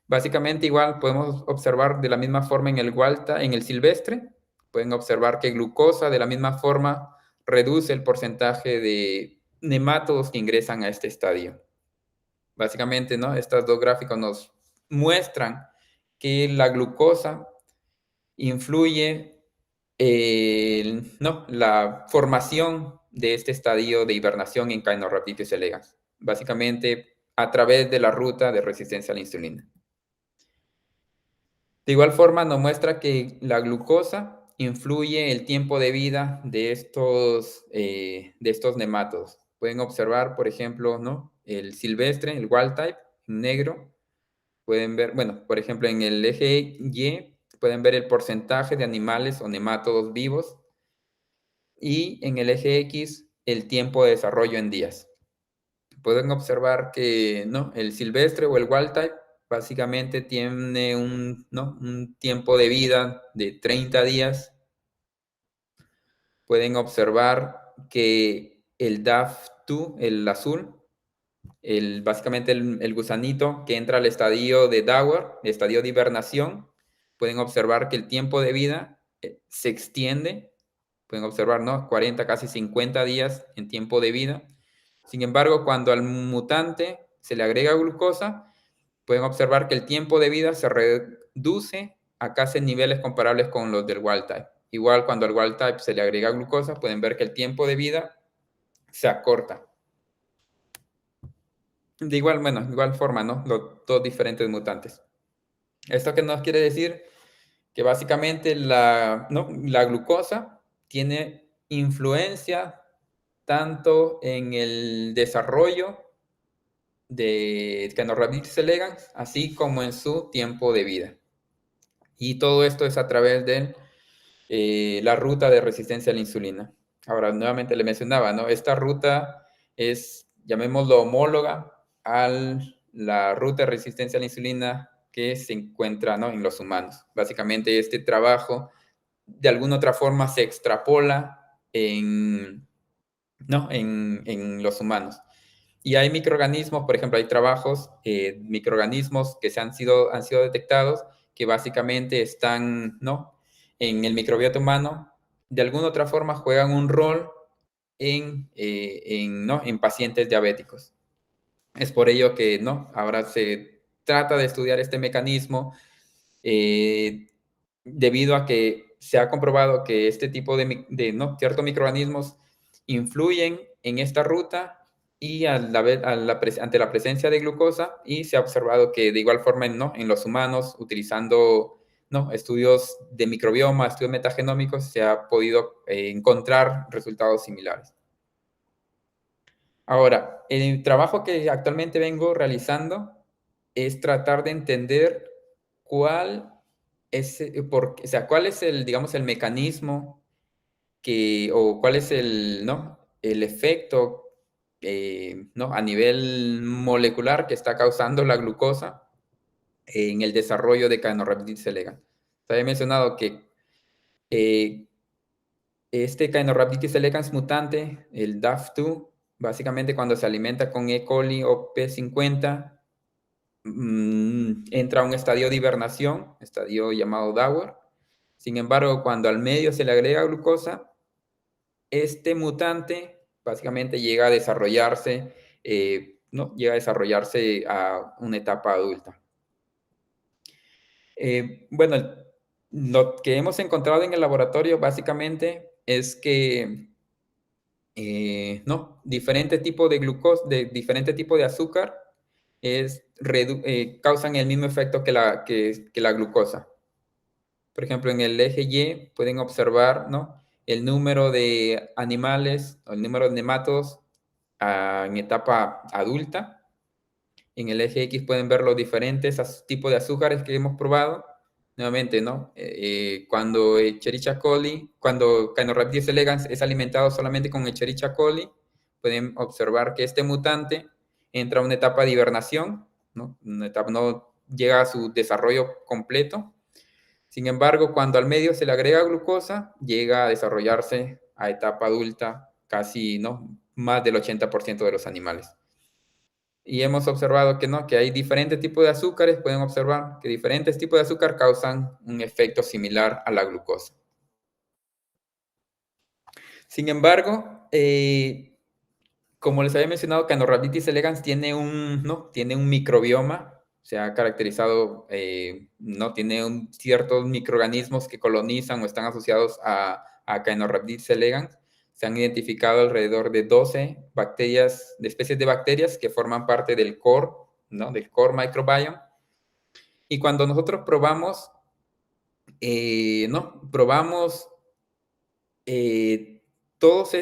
Básicamente igual podemos observar de la misma forma en el silvestre. Pueden observar que glucosa de la misma forma reduce el porcentaje de nemátodos que ingresan a este estadio. Básicamente, ¿no?, estos dos gráficos nos muestran que la glucosa influye la formación de este estadio de hibernación en Caenorhabditis elegans, básicamente a través de la ruta de resistencia a la insulina. De igual forma, nos muestra que la glucosa influye el tiempo de vida de estos nemátodos. Pueden observar, por ejemplo, ¿no?, el silvestre, el wild type, en negro. Pueden ver, bueno, por ejemplo, en el eje Y, pueden ver el porcentaje de animales o nemátodos vivos. Y en el eje X, el tiempo de desarrollo en días. Pueden observar que, ¿no?, el silvestre o el wild type básicamente tiene un tiempo de vida de 30 días. Pueden observar que el DAF2, el azul, básicamente el gusanito que entra al estadio de Dauer, el estadio de hibernación, pueden observar que el tiempo de vida se extiende. Pueden observar, ¿no?, 40, casi 50 días en tiempo de vida. Sin embargo, cuando al mutante se le agrega glucosa, pueden observar que el tiempo de vida se reduce a casi niveles comparables con los del wild type. Igual, cuando al wild type se le agrega glucosa, pueden ver que el tiempo de vida se acorta. De igual forma, ¿no?, los dos diferentes mutantes. ¿Esto qué nos quiere decir? Que básicamente la glucosa tiene influencia tanto en el desarrollo de Caenorhabditis elegans, así como en su tiempo de vida. Y todo esto es a través de la ruta de resistencia a la insulina. Ahora, nuevamente le mencionaba, ¿no?, esta ruta es, llamémoslo, homóloga a la ruta de resistencia a la insulina que se encuentra, ¿no?, en los humanos. Básicamente este trabajo de alguna otra forma se extrapola en los humanos. Y hay microorganismos, por ejemplo, hay trabajos, microorganismos que han sido detectados que básicamente están, ¿no?, en el microbiota humano, de alguna otra forma juegan un rol en pacientes diabéticos. Es por ello que, ¿no?, ahora se trata de estudiar este mecanismo debido a que se ha comprobado que este tipo de ciertos microorganismos influyen en esta ruta y ante la presencia de glucosa, y se ha observado que de igual forma en los humanos, utilizando estudios de microbioma, estudios metagenómicos, se ha podido encontrar resultados similares. Ahora, el trabajo que actualmente vengo realizando es tratar de entender cuál es el, digamos, el mecanismo o cuál es el efecto a nivel molecular que está causando la glucosa en el desarrollo de Caenorhabditis elegans. Se había mencionado que este Caenorhabditis elegans mutante, el DAF2, básicamente cuando se alimenta con E. coli o P50, entra a un estadio de hibernación, estadio llamado Dauer. Sin embargo, cuando al medio se le agrega glucosa, este mutante básicamente llega a desarrollarse, llega a desarrollarse a una etapa adulta. Bueno, lo que hemos encontrado en el laboratorio básicamente es que diferente tipo de glucosa, diferente tipo de azúcar causan el mismo efecto que la glucosa. Por ejemplo, en el eje Y pueden observar, el número de animales o el número de nemátodos en etapa adulta. En el eje X pueden ver los diferentes tipos de azúcares que hemos probado. Nuevamente, cuando Escherichia coli, cuando Caenorhabditis elegans es alimentado solamente con Escherichia coli, pueden observar que este mutante entra a una etapa de hibernación, una etapa no llega a su desarrollo completo. Sin embargo, cuando al medio se le agrega glucosa, llega a desarrollarse a etapa adulta casi, más del 80% de los animales. Y hemos observado que hay diferentes tipos de azúcares, pueden observar que diferentes tipos de azúcar causan un efecto similar a la glucosa. Sin embargo, como les había mencionado, Caenorhabditis elegans tiene un microbioma, se ha caracterizado, tiene ciertos microorganismos que colonizan o están asociados a Caenorhabditis elegans. Se han identificado alrededor de 12 especies de bacterias que forman parte del core, del core microbiome. Y cuando nosotros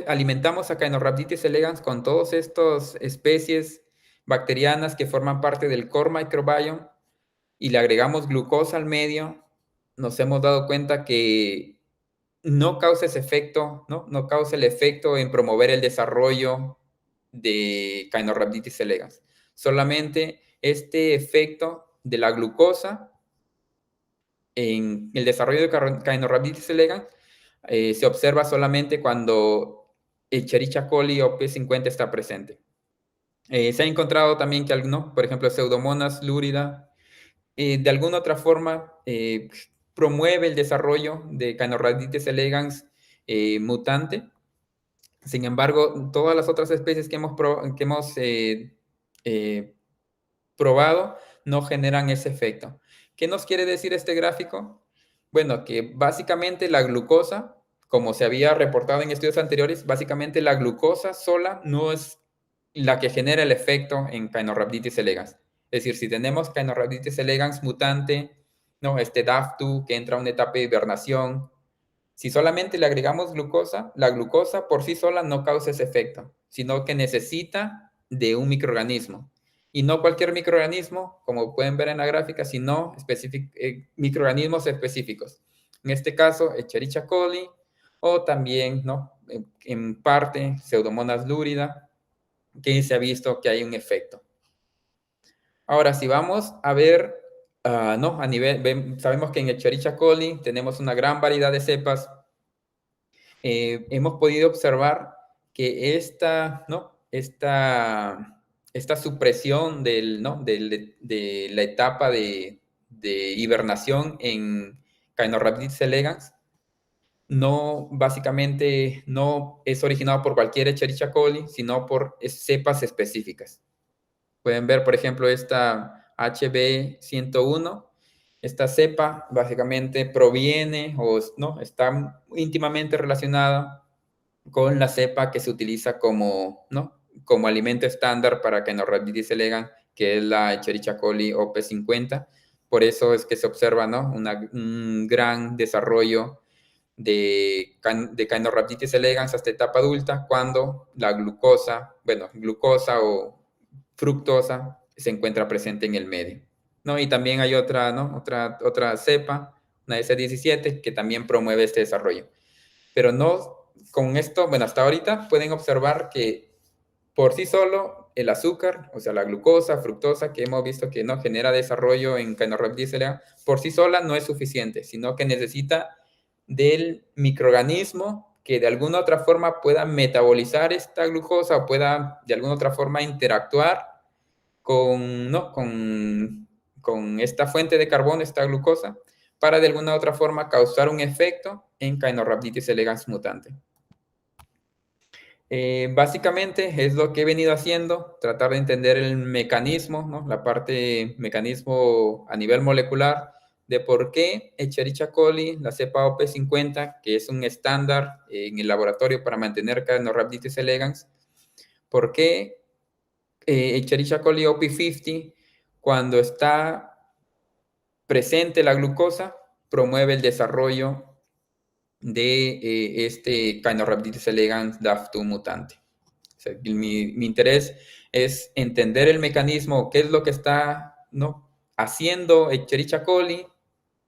alimentamos a Caenorhabditis elegans con todas estas especies bacterianas que forman parte del core microbiome y le agregamos glucosa al medio, nos hemos dado cuenta que no causa ese efecto, no causa el efecto en promover el desarrollo de Caenorhabditis elegans. Solamente este efecto de la glucosa en el desarrollo de Caenorhabditis elegans se observa solamente cuando Escherichia coli o P50 está presente. Se ha encontrado también que, por ejemplo, Pseudomonas lúrida, de alguna otra forma promueve el desarrollo de Caenorhabditis elegans mutante. Sin embargo, todas las otras especies que hemos probado no generan ese efecto. ¿Qué nos quiere decir este gráfico? Bueno, que básicamente la glucosa, como se había reportado en estudios anteriores, básicamente la glucosa sola no es la que genera el efecto en Caenorhabditis elegans. Es decir, si tenemos Caenorhabditis elegans mutante, este DAF2 que entra a una etapa de hibernación, si solamente le agregamos glucosa, la glucosa por sí sola no causa ese efecto, sino que necesita de un microorganismo. Y no cualquier microorganismo, como pueden ver en la gráfica, sino microorganismos específicos. En este caso, Escherichia coli, o también, en parte, Pseudomonas lúrida, que se ha visto que hay un efecto. Ahora, si vamos a ver, sabemos que en Escherichia coli tenemos una gran variedad de cepas. Hemos podido observar que esta supresión de la etapa de hibernación en Caenorhabditis elegans básicamente no es originado por cualquier Escherichia coli, sino por cepas específicas. Pueden ver, por ejemplo, esta HB101. Esta cepa básicamente proviene está íntimamente relacionada con la cepa que se utiliza como como alimento estándar para Caenorhabditis elegans, que es la Escherichia coli OP50. Por eso es que se observa, ¿no?, un gran desarrollo de Caenorhabditis elegans hasta etapa adulta, cuando la glucosa o fructosa se encuentra presente en el medio, ¿no? Y también hay otra, ¿no?, otra cepa, una S17, que también promueve este desarrollo. Pero no, con esto, bueno, hasta ahorita pueden observar que por sí solo el azúcar, o sea, la glucosa, fructosa, que hemos visto que no genera desarrollo en Caenorhabditis elegans, por sí sola no es suficiente, sino que necesita del microorganismo que de alguna otra forma pueda metabolizar esta glucosa o pueda de alguna otra forma interactuar con, ¿no?, con esta fuente de carbono, esta glucosa, para de alguna otra forma causar un efecto en Caenorhabditis elegans mutante. Básicamente es lo que he venido haciendo, tratar de entender el mecanismo, ¿no?, la parte mecanismo a nivel molecular de por qué Escherichia coli, la cepa OP50, que es un estándar en el laboratorio para mantener Caenorhabditis elegans, por qué Escherichia coli OP50, cuando está presente la glucosa, promueve el desarrollo de este Caenorhabditis elegans DAF2 mutante. O sea, mi interés es entender el mecanismo, qué es lo que está, ¿no?, haciendo Escherichia coli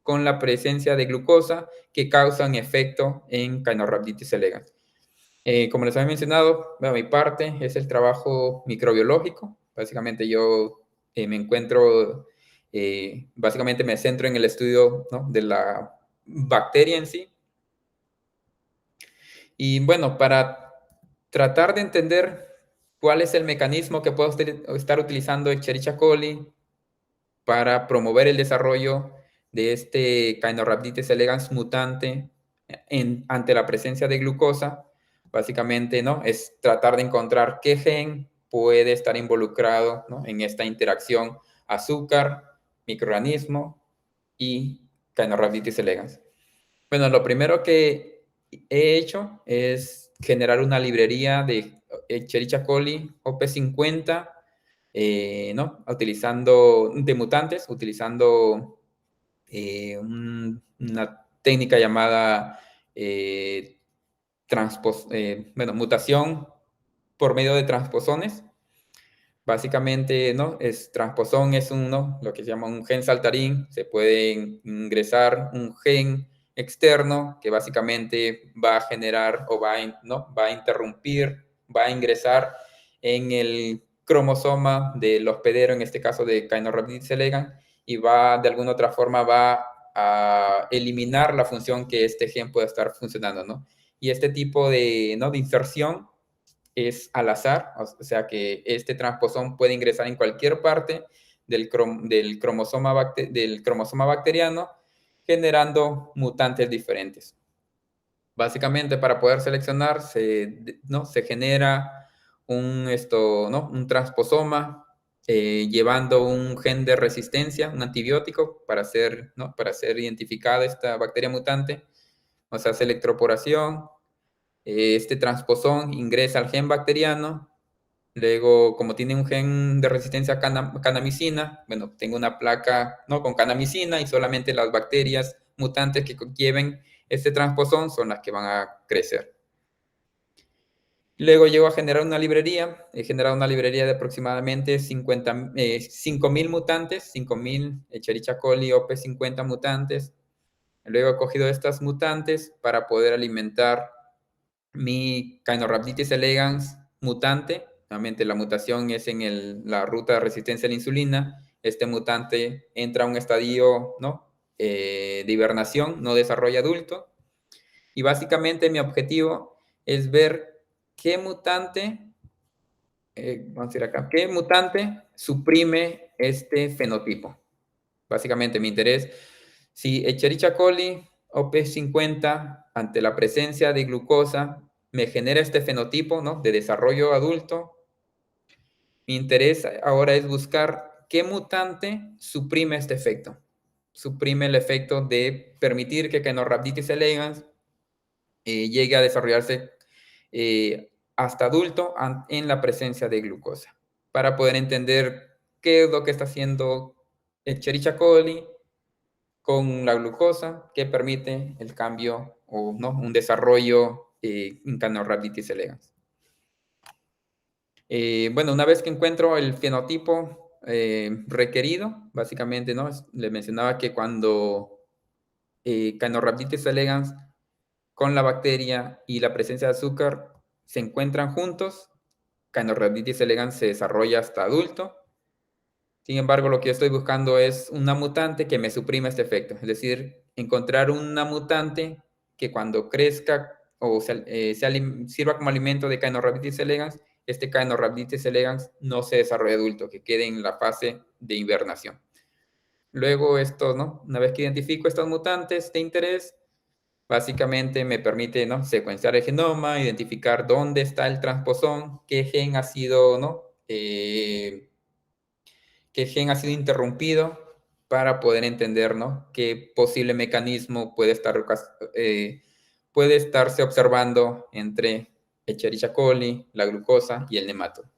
con la presencia de glucosa que causa un efecto en Caenorhabditis elegans. Como les había mencionado, bueno, mi parte es el trabajo microbiológico. Básicamente yo me encuentro, básicamente me centro en el estudio, ¿no?, de la bacteria en sí. Y bueno, para tratar de entender cuál es el mecanismo que puedo estar utilizando Escherichia coli para promover el desarrollo de este Caenorhabditis elegans mutante ante la presencia de glucosa, básicamente, ¿no?, es tratar de encontrar qué gen puede estar involucrado, ¿no?, en esta interacción azúcar, microorganismo y Caenorhabditis elegans. Bueno, lo primero que he hecho es generar una librería de Escherichia coli OP50, ¿no?, utilizando de mutantes, utilizando una técnica llamada mutación por medio de transposones. Básicamente, ¿no?, transposón es lo que se llama un gen saltarín. Se puede ingresar un gen externo que básicamente va a generar o va a interrumpir, va a ingresar en el cromosoma del hospedero, en este caso de Caenorhabditis elegans, y de alguna otra forma va a eliminar la función que este gen pueda estar funcionando, ¿no? Y este tipo de inserción es al azar, o sea que este transposón puede ingresar en cualquier parte del cromosoma bacteriano, generando mutantes diferentes. Básicamente, para poder seleccionar, se genera un transposoma llevando un gen de resistencia, un antibiótico, para ser identificada esta bacteria mutante. O sea, hace electroporación. Este transposón ingresa al gen bacteriano. Luego, como tiene un gen de resistencia a canamicina, bueno, tengo una placa, ¿no?, con canamicina, y solamente las bacterias mutantes que lleven este transposón son las que van a crecer. Luego llego a generar una librería. He generado una librería de aproximadamente 5.000 mutantes, 5.000 Escherichia coli OP50 mutantes. Luego he cogido estas mutantes para poder alimentar mi Caenorhabditis elegans mutante. Nuevamente, la mutación es en la ruta de resistencia a la insulina. Este mutante entra a un estadio, ¿no?, de hibernación, no desarrollo adulto. Y básicamente mi objetivo es ver qué mutante, vamos a ir acá, qué mutante suprime este fenotipo. Básicamente mi interés, si Escherichia coli OP50 ante la presencia de glucosa me genera este fenotipo, ¿no?, de desarrollo adulto, mi interés ahora es buscar qué mutante suprime este efecto. Suprime el efecto de permitir que Caenorhabditis elegans llegue a desarrollarse hasta adulto en la presencia de glucosa, para poder entender qué es lo que está haciendo Escherichia coli con la glucosa, que permite el cambio o ¿no? un desarrollo en Caenorhabditis elegans. Bueno, una vez que encuentro el fenotipo requerido, básicamente, ¿no? Le mencionaba que cuando Caenorhabditis elegans con la bacteria y la presencia de azúcar se encuentran juntos, Caenorhabditis elegans se desarrolla hasta adulto. Sin embargo, lo que yo estoy buscando es una mutante que me suprima este efecto. Es decir, encontrar una mutante que cuando crezca o sirva como alimento de Caenorhabditis elegans, este Caenorhabditis elegans no se desarrolle adulto, que quede en la fase de hibernación. Luego esto, ¿no? Una vez que identifico estas mutantes de interés, básicamente me permite, ¿no? secuenciar el genoma, identificar dónde está el transposón, qué gen ha sido, ¿no? Qué gen ha sido interrumpido para poder entender, ¿no? qué posible mecanismo puede estarse observando entre Escherichia coli, la glucosa y el nematodo.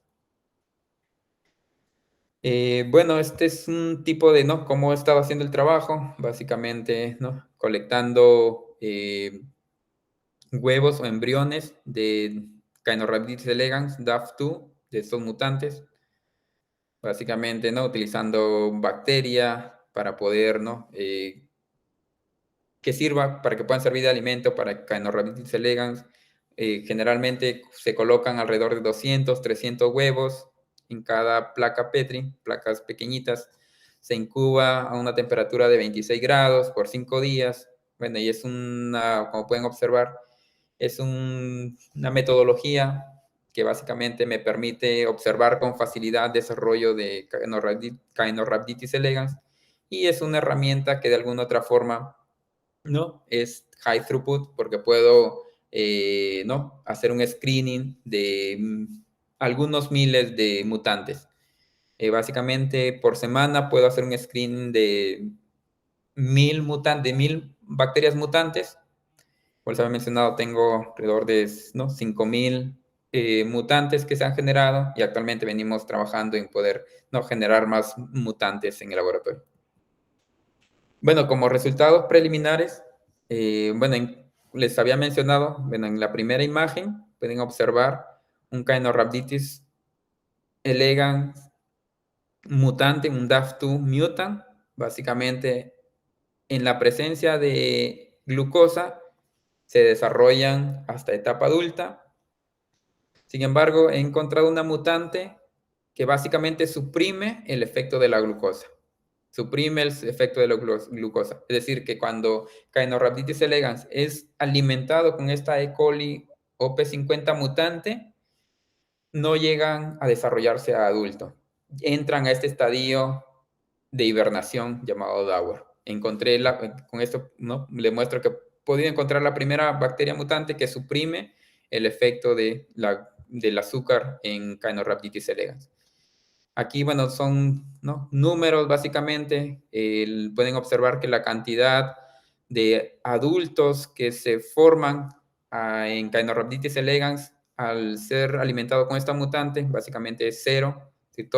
Bueno, este es un tipo de, ¿no? cómo he estado haciendo el trabajo, básicamente, ¿no? colectando huevos o embriones de Caenorhabditis elegans, DAF2, de estos mutantes, básicamente, ¿no? utilizando bacteria para poder, ¿no? que sirva para que puedan servir de alimento para Caenorhabditis elegans. Generalmente se colocan alrededor de 200, 300 huevos en cada placa Petri, placas pequeñitas. Se incuba a una temperatura de 26 grados por 5 días. Bueno, y es como pueden observar, es una metodología que básicamente me permite observar con facilidad desarrollo de Caenorhabditis elegans, y es una herramienta que de alguna otra forma, ¿no? es high throughput porque puedo ¿no? hacer un screening de algunos miles de mutantes. Básicamente por semana puedo hacer un screening de 1000 bacterias mutantes. Por eso había mencionado, tengo alrededor de, ¿no? 5000 mutantes que se han generado, y actualmente venimos trabajando en poder, ¿no? generar más mutantes en el laboratorio. Bueno, como resultados preliminares, bueno, les había mencionado, bueno, en la primera imagen pueden observar un Caenorhabditis elegans mutante, un DAF2 mutant. Básicamente, en la presencia de glucosa se desarrollan hasta etapa adulta. Sin embargo, he encontrado una mutante que básicamente suprime el efecto de la glucosa. Suprime el efecto de la glucosa. Es decir, que cuando Caenorhabditis elegans es alimentado con esta E. coli OP50 mutante, no llegan a desarrollarse a adulto. Entran a este estadio de hibernación llamado Dauer. Con esto, ¿no? le muestro que he podido encontrar la primera bacteria mutante que suprime el efecto del azúcar en Caenorhabditis elegans. Aquí, bueno, son, ¿no? números básicamente. Pueden observar que la cantidad de adultos que se forman en Caenorhabditis elegans al ser alimentado con esta mutante, básicamente es 0. Si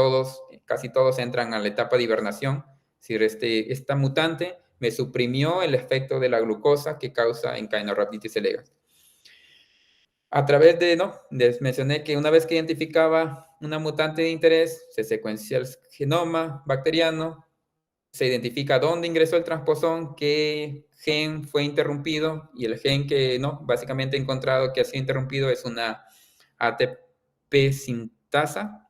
casi todos entran a la etapa de hibernación, si esta mutante me suprimió el efecto de la glucosa que causa en Caenorhabditis elegans. A través les mencioné que una vez que identificaba una mutante de interés, se secuencia el genoma bacteriano, se identifica dónde ingresó el transposón, qué gen fue interrumpido, y el gen que básicamente he encontrado que ha sido interrumpido es una ATP sintasa.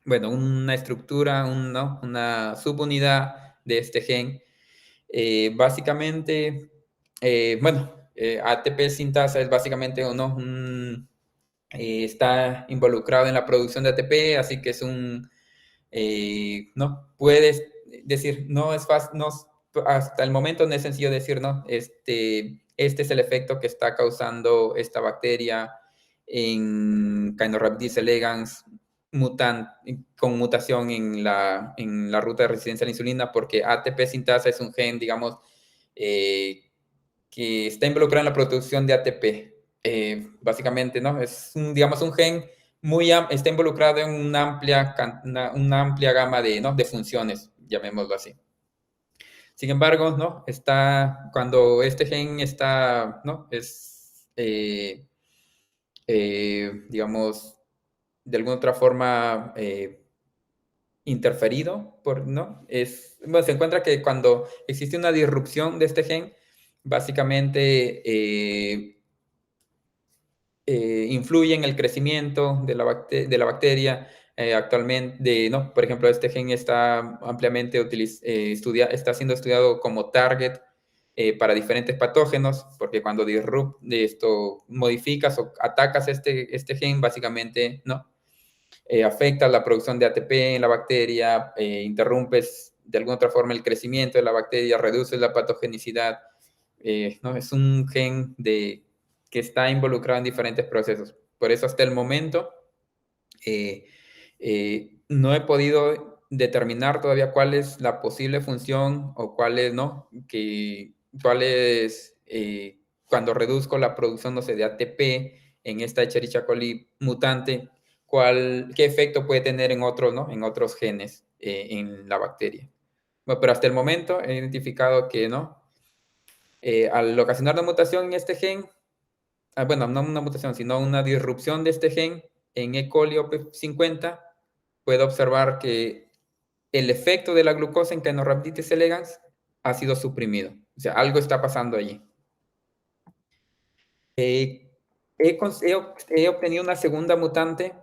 Bueno, una estructura, una subunidad de este gen. Básicamente, ATP sintasa es básicamente está involucrado en la producción de ATP, así que es no puedes decir, no es fácil, hasta el momento no es sencillo decir, no, este es el efecto que está causando esta bacteria en Caenorhabditis elegans con mutación en la ruta de resistencia a la insulina, porque ATP sintasa es un gen, digamos, que está involucrado en la producción de ATP. básicamente, ¿no? Es, digamos, un gen está involucrado en una amplia gama de, ¿no? de funciones, llamémoslo así. Sin embargo, ¿no? Cuando este gen está, ¿no? Digamos, de alguna otra forma interferido, ¿no? Bueno, se encuentra que cuando existe una disrupción de este gen, básicamente influye en el crecimiento de la bacteria. Actualmente, ¿no? Por ejemplo, este gen está ampliamente está siendo estudiado como target para diferentes patógenos, porque cuando modificas o atacas este gen, básicamente, ¿no? Afecta la producción de ATP en la bacteria, interrumpes de alguna otra forma el crecimiento de la bacteria, reduces la patogenicidad, ¿no? Es un gen que está involucrado en diferentes procesos. Por eso hasta el momento no he podido determinar todavía cuál es la posible función o cuál es, ¿no? Cuando reduzco la producción, no sé, de ATP en esta Escherichia coli mutante, qué efecto puede tener en otros, ¿no? En otros genes en la bacteria. Bueno, pero hasta el momento he identificado que, ¿no? Al ocasionar una mutación en este gen, bueno, no una mutación, sino una disrupción de este gen en E. coli OP50, puedo observar que el efecto de la glucosa en Caenorhabditis elegans ha sido suprimido. O sea, algo está pasando allí. He obtenido una segunda mutante,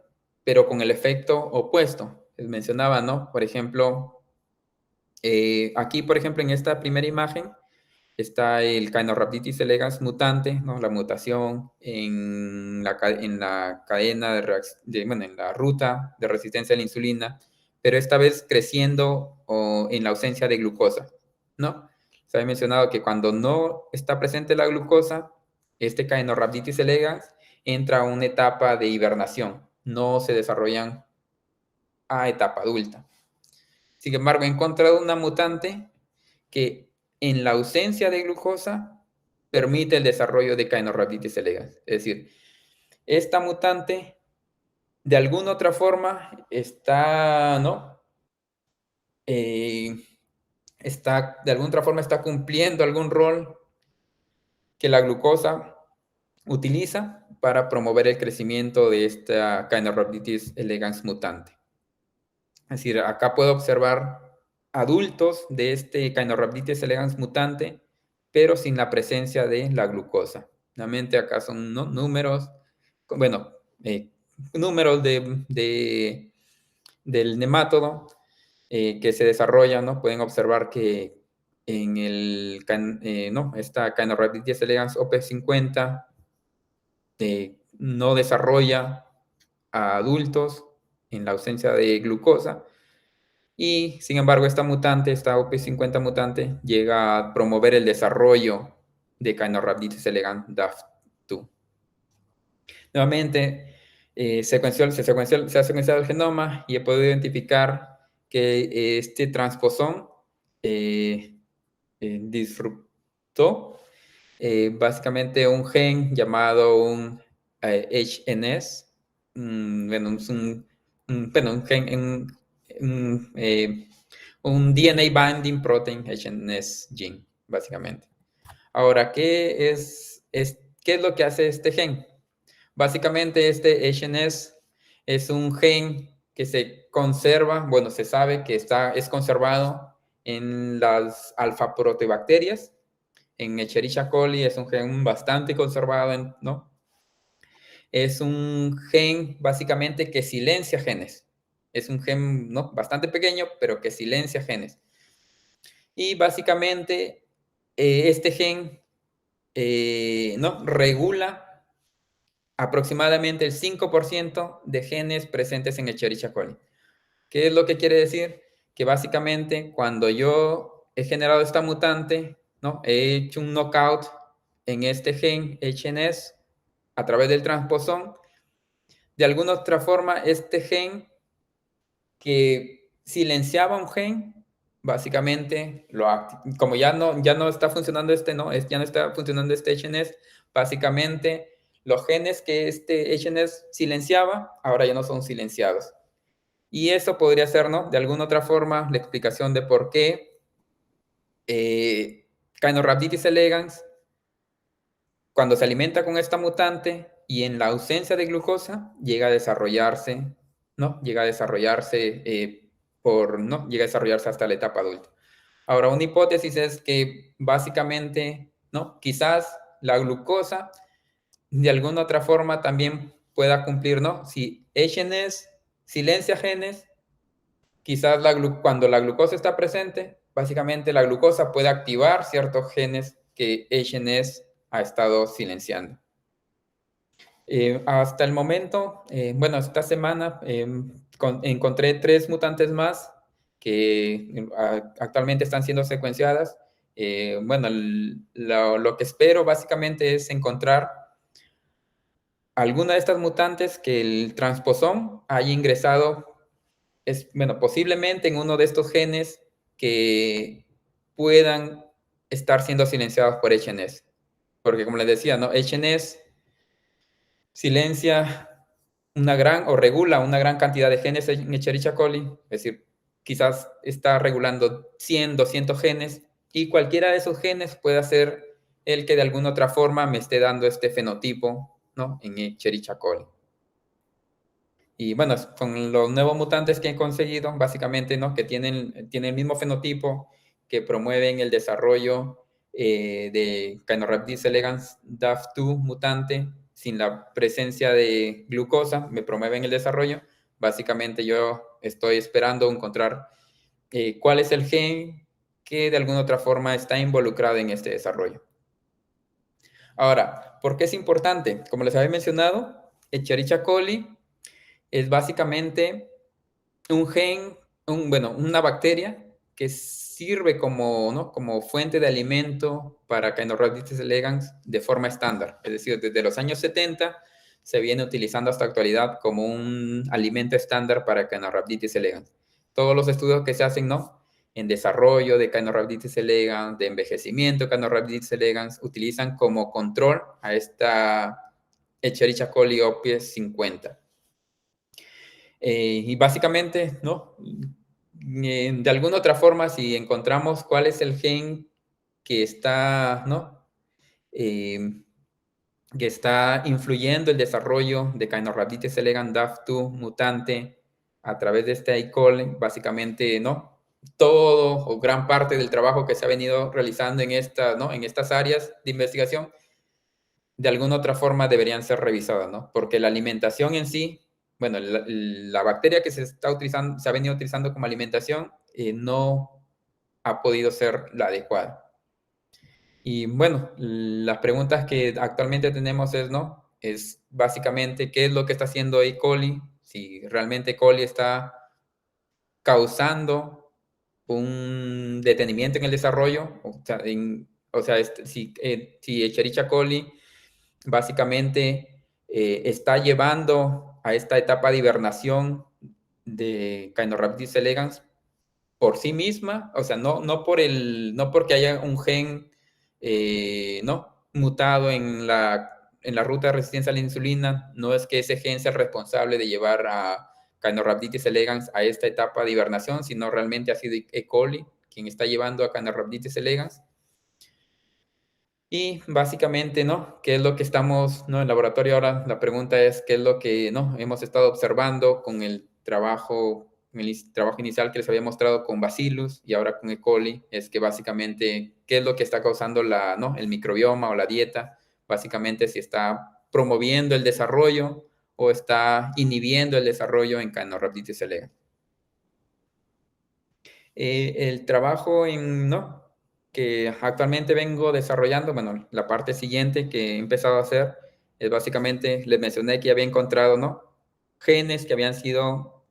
pero con el efecto opuesto. Les mencionaba, ¿no? Por ejemplo, aquí, por ejemplo, en esta primera imagen, está el Caenorhabditis elegans mutante, ¿no? La mutación en la cadena bueno, en la ruta de resistencia a la insulina, pero esta vez creciendo en la ausencia de glucosa, ¿no? Se había mencionado que cuando no está presente la glucosa, este Caenorhabditis elegans entra a una etapa de hibernación, no se desarrollan a etapa adulta. Sin embargo, he encontrado una mutante que en la ausencia de glucosa permite el desarrollo de Caenorhabditis elegans. Es decir, esta mutante de alguna otra forma está, ¿no? De alguna otra forma está cumpliendo algún rol que la glucosa utiliza para promover el crecimiento de esta Caenorhabditis elegans mutante. Es decir, acá puedo observar adultos de este Caenorhabditis elegans mutante, pero sin la presencia de la glucosa. Nuevamente acá son, ¿no? números del nemátodo que se desarrollan, ¿no? Pueden observar que en esta Caenorhabditis elegans OP50 no desarrolla a adultos en la ausencia de glucosa. Y sin embargo, esta OP50 mutante, llega a promover el desarrollo de Caenorhabditis elegans DAF2. Nuevamente, se ha secuenciado el genoma y he podido identificar que este transposón disruptó básicamente un gen llamado un HNS, bueno, es un DNA binding protein HNS gene, básicamente. Ahora, ¿qué es lo que hace este gen? Básicamente, este HNS es un gen que se conserva, bueno, se sabe que es conservado en las alfa-proteobacterias. En Escherichia coli es un gen bastante conservado, ¿no? Es un gen básicamente que silencia genes. Es un gen, ¿no? bastante pequeño, pero que silencia genes. Y básicamente este gen ¿no? regula aproximadamente el 5% de genes presentes en Escherichia coli. ¿Qué es lo que quiere decir? Que básicamente cuando yo he generado esta mutante, ¿no? he hecho un knockout en este gen HNS a través del transposón, de alguna otra forma este gen que silenciaba un gen, básicamente, ya no está funcionando ya no está funcionando este HNS, básicamente los genes que este HNS silenciaba, ahora ya no son silenciados. Y eso podría ser, ¿no?, de alguna otra forma, la explicación de por qué Caenorhabditis elegans, cuando se alimenta con esta mutante y en la ausencia de glucosa, llega a desarrollarse, ¿no? Llega a desarrollarse llega a desarrollarse hasta la etapa adulta. Ahora, una hipótesis es que básicamente, ¿no?, quizás la glucosa de alguna otra forma también pueda cumplir, ¿no? Si HNS silencia genes, quizás cuando la glucosa está presente, básicamente la glucosa puede activar ciertos genes que HNS ha estado silenciando. Hasta el momento, bueno, esta semana encontré 3 mutantes más que actualmente están siendo secuenciadas. Bueno, lo que espero básicamente es encontrar alguna de estas mutantes que el transposón haya ingresado, bueno, posiblemente en uno de estos genes que puedan estar siendo silenciados por HNS. Porque como les decía, ¿no?, HNS silencia una gran o regula una gran cantidad de genes en Escherichia coli, es decir, quizás está regulando 100, 200 genes, y cualquiera de esos genes puede ser el que de alguna otra forma me esté dando este fenotipo, ¿no?, en Escherichia coli. Y bueno, con los nuevos mutantes que he conseguido, básicamente, ¿no?, que tienen el mismo fenotipo, que promueven el desarrollo de Caenorhabditis elegans DAF2 mutante, sin la presencia de glucosa, me promueven el desarrollo. Básicamente yo estoy esperando encontrar cuál es el gen que de alguna otra forma está involucrado en este desarrollo. Ahora, ¿por qué es importante? Como les había mencionado, Escherichia coli es básicamente un gen, una bacteria que sirve como, ¿no?, como fuente de alimento para Caenorhabditis elegans de forma estándar. Es decir, desde los años 70 se viene utilizando hasta la actualidad como un alimento estándar para Caenorhabditis elegans. Todos los estudios que se hacen, ¿no?, en desarrollo de Caenorhabditis elegans, de envejecimiento de Caenorhabditis elegans, utilizan como control a esta Escherichia coli OPS 50. Y básicamente, ¿no?, de alguna otra forma, si encontramos cuál es el gen que está, ¿no?, que está influyendo el desarrollo de Caenorhabditis elegans DAF2 mutante a través de este E. coli, básicamente, ¿no?, todo o gran parte del trabajo que se ha venido realizando en estas áreas de investigación, de alguna otra forma deberían ser revisadas, ¿no? Porque la alimentación en sí, bueno, la bacteria que se ha venido utilizando como alimentación, no ha podido ser la adecuada. Y bueno, las preguntas que actualmente tenemos es básicamente qué es lo que está haciendo E. coli, si realmente E. coli está causando un detenimiento en el desarrollo, si Escherichia coli básicamente está llevando a esta etapa de hibernación de Caenorhabditis elegans por sí misma, o sea, no porque haya un gen mutado en la ruta de resistencia a la insulina, no es que ese gen sea responsable de llevar a Caenorhabditis elegans a esta etapa de hibernación, sino realmente ha sido E. coli quien está llevando a Caenorhabditis elegans. Y básicamente, ¿no?, ¿qué es lo que estamos, ¿no?, en el laboratorio ahora? La pregunta es, ¿qué es lo que, ¿no?, hemos estado observando con el trabajo inicial que les había mostrado con Bacillus y ahora con E. coli? Es que básicamente, ¿qué es lo que está causando el microbioma o la dieta? Básicamente, si está promoviendo el desarrollo o está inhibiendo el desarrollo en Caenorhabditis elegans. El trabajo que actualmente vengo desarrollando, bueno, la parte siguiente que he empezado a hacer es básicamente, les mencioné que había encontrado, ¿no?, genes que habían sido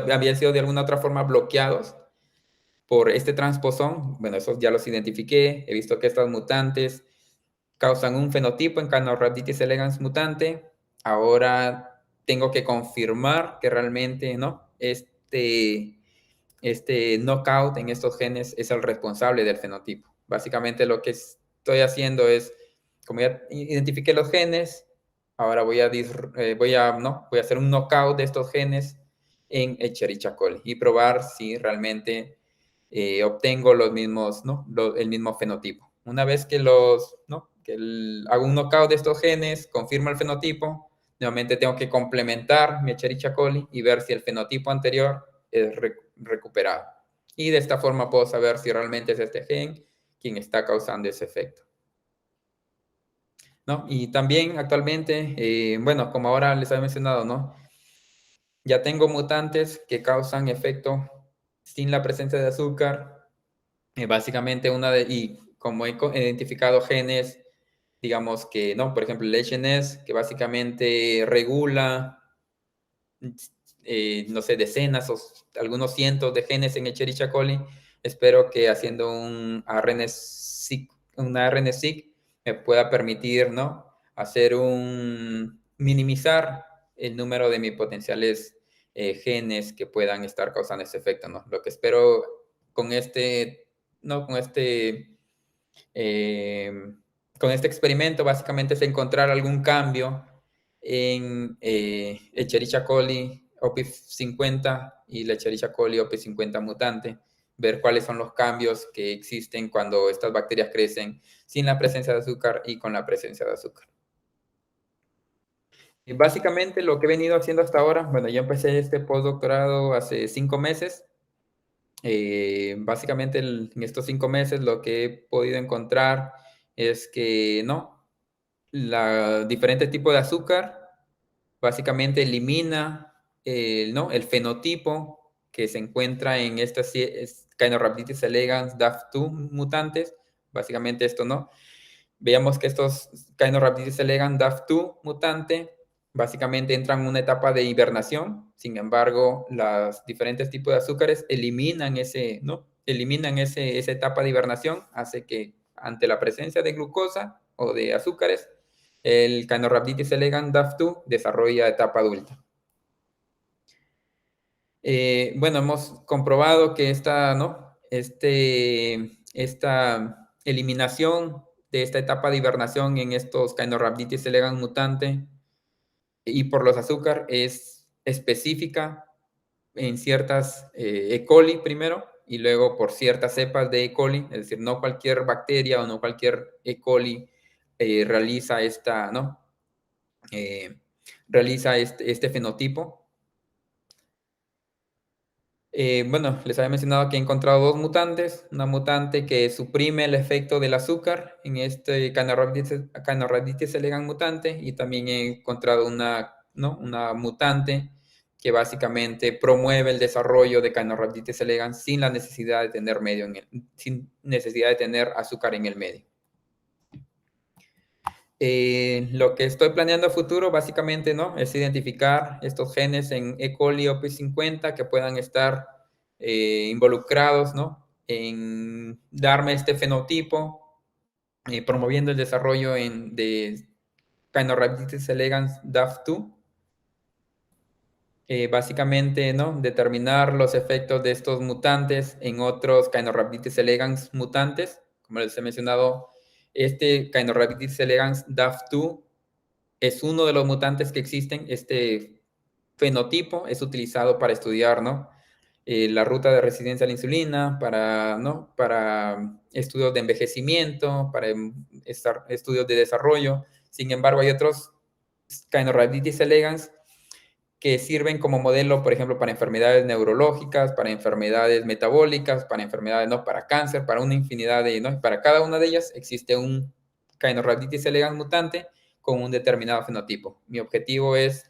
habían sido de alguna otra forma bloqueados por este transposón. Bueno, esos ya los identifiqué, he visto que estas mutantes causan un fenotipo en Caenorhabditis elegans mutante. Ahora tengo que confirmar que realmente, ¿no?, este knockout en estos genes es el responsable del fenotipo. Básicamente lo que estoy haciendo es, como ya identifiqué los genes, ahora voy a hacer un knockout de estos genes en Escherichia coli y probar si realmente obtengo los mismos, ¿no? El mismo fenotipo. Una vez que hago un knockout de estos genes, confirmo el fenotipo, nuevamente tengo que complementar mi Escherichia coli y ver si el fenotipo anterior es recuperado. Y de esta forma puedo saber si realmente es este gen quien está causando ese efecto, ¿no? Y también actualmente, bueno, como ahora les había mencionado, ¿no? Ya tengo mutantes que causan efecto sin la presencia de azúcar. Básicamente y como he identificado genes, digamos que, ¿no? Por ejemplo, el HNS, que básicamente regula, no sé, decenas o algunos cientos de genes en Escherichia coli. Espero que haciendo un RNA-seq me pueda permitir, ¿no? Minimizar el número de mis potenciales genes que puedan estar causando ese efecto, ¿no? Lo que espero con ¿no? Con este experimento básicamente es encontrar algún cambio en Escherichia coli OP50 y la Escherichia coli OP50 mutante, ver cuáles son los cambios que existen cuando estas bacterias crecen sin la presencia de azúcar y con la presencia de azúcar. Y básicamente lo que he venido haciendo hasta ahora, bueno, yo empecé este postdoctorado hace 5 meses. Básicamente en estos 5 meses lo que he podido encontrar es que, ¿no? Diferentes tipos de azúcar básicamente elimina el fenotipo que se encuentra en estas Caenorhabditis elegans DAF2 mutantes. Básicamente esto, ¿no? Veamos que estos Caenorhabditis elegans DAF2 mutante básicamente entran en una etapa de hibernación. Sin embargo, los diferentes tipos de azúcares eliminan esa etapa de hibernación, hace que ante la presencia de glucosa o de azúcares, el Caenorhabditis elegans DAF2 desarrolla etapa adulta. Bueno, hemos comprobado que esta eliminación de esta etapa de hibernación en estos Caenorhabditis elegans mutante y por los azúcar es específica en ciertas E. coli primero y luego por ciertas cepas de E. coli, es decir, no cualquier bacteria o no cualquier E. coli realiza este fenotipo. Bueno, les había mencionado que he encontrado 2 mutantes, una mutante que suprime el efecto del azúcar en este Caenorhabditis elegans mutante y también he encontrado una mutante que básicamente promueve el desarrollo de Caenorhabditis elegans sin la necesidad de tener sin necesidad de tener azúcar en el medio. Lo que estoy planeando a futuro básicamente, ¿no? Es identificar estos genes en E. coli OP50 que puedan estar involucrados, ¿no? En darme este fenotipo, promoviendo el desarrollo de Caenorhabditis elegans DAF2. Básicamente, ¿no? Determinar los efectos de estos mutantes en otros Caenorhabditis elegans mutantes. Como les he mencionado, este Caenorhabditis elegans DAF2 es uno de los mutantes que existen. Este fenotipo es utilizado para estudiar, ¿no? La ruta de resistencia a la insulina, para estudios de envejecimiento, para estudios de desarrollo. Sin embargo, hay otros Caenorhabditis elegans que sirven como modelo, por ejemplo, para enfermedades neurológicas, para enfermedades metabólicas, para enfermedades, ¿no? Para cáncer, para una infinidad de, ¿no? Para cada una de ellas existe un Caenorhabditis elegans mutante con un determinado fenotipo. Mi objetivo es,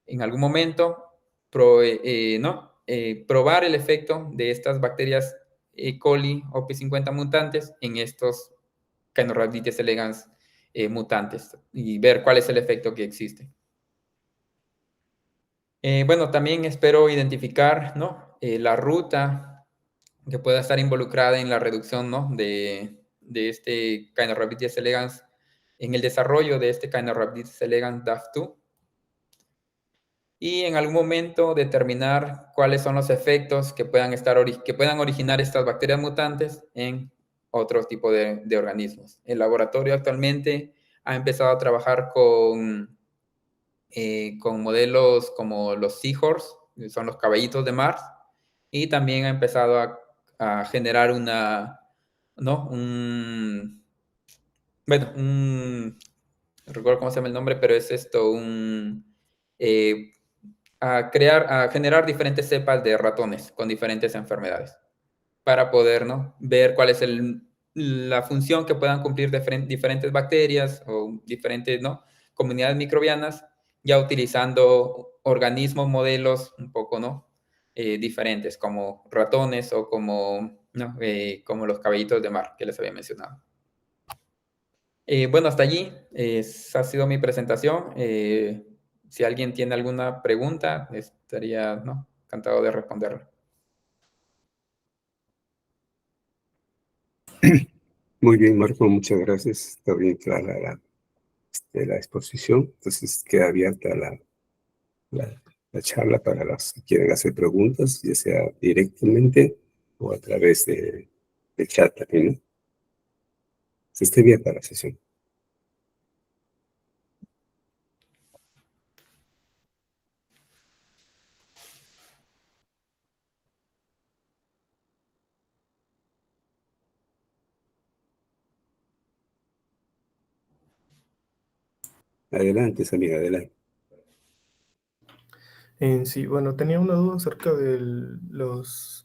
en algún momento, probar el efecto de estas bacterias E. coli OP50 mutantes en estos Caenorhabditis elegans mutantes y ver cuál es el efecto que existe. Bueno, también espero identificar, ¿no? La ruta que pueda estar involucrada en la reducción, ¿no? de este Caenorhabditis elegans, en el desarrollo de este Caenorhabditis elegans DAF2. Y en algún momento determinar cuáles son los efectos que puedan originar estas bacterias mutantes en otro tipo de organismos. El laboratorio actualmente ha empezado a trabajar con modelos como los seahorse, que son los caballitos de mar, y también ha empezado a generar ¿no? Bueno, no recuerdo cómo se llama el nombre, pero es esto, eh, a generar diferentes cepas de ratones con diferentes enfermedades para poder, ¿no? ver cuál es la función que puedan cumplir diferentes bacterias o diferentes, ¿no? comunidades microbianas, ya utilizando organismos, modelos un poco, ¿no? diferentes, como ratones o ¿no? Como los caballitos de mar que les había mencionado. Bueno, hasta allí ha sido mi presentación. Si alguien tiene alguna pregunta, estaría, ¿no? encantado de responderla. Muy bien, Marco, muchas gracias. Está bien clara la exposición. Entonces queda abierta la charla para los que quieren hacer preguntas, ya sea directamente o a través del chat también, ¿no? Se esté bien para la sesión. Adelante, amiga, adelante. Sí, bueno, tenía una duda acerca del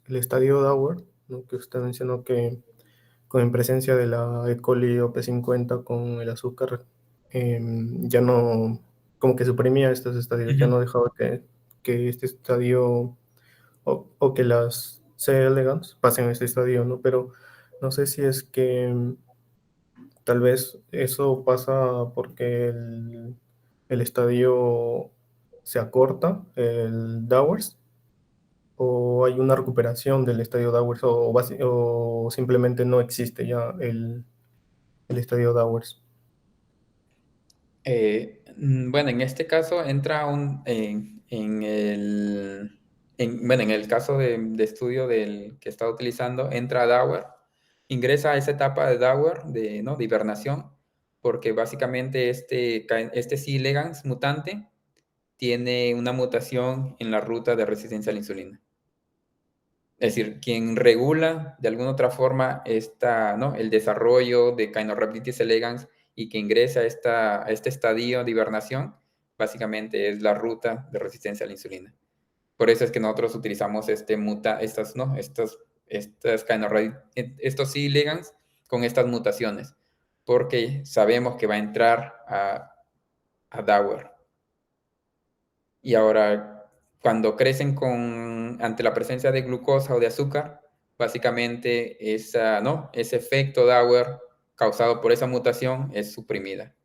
el estadio Dauer, ¿no? Que usted mencionó que con presencia de la E. coli OP50 con el azúcar, ya no, como que suprimía estos estadios, ya no dejaba que este estadio o que las C. elegans pasen a este estadio, ¿no? Pero no sé si es que tal vez eso pasa porque el estadio se acorta, el Dowers, o hay una recuperación del estadio Dowers, o simplemente no existe ya el estadio Dowers. Bueno, en este caso entra bueno, en el caso de estudio del que está utilizando, entra Dauer, ingresa a esa etapa de Dauer, ¿no? de hibernación, porque básicamente este C. elegans mutante tiene una mutación en la ruta de resistencia a la insulina. Es decir, quien regula de alguna otra forma ¿no? el desarrollo de Caenorhabditis elegans y que ingresa a este estadio de hibernación, básicamente es la ruta de resistencia a la insulina. Por eso es que nosotros utilizamos ¿no? estos C. elegans con estas mutaciones, porque sabemos que va a entrar a Dauer. Y ahora, cuando crecen ante la presencia de glucosa o de azúcar, básicamente ¿no? ese efecto Dauer causado por esa mutación es suprimida.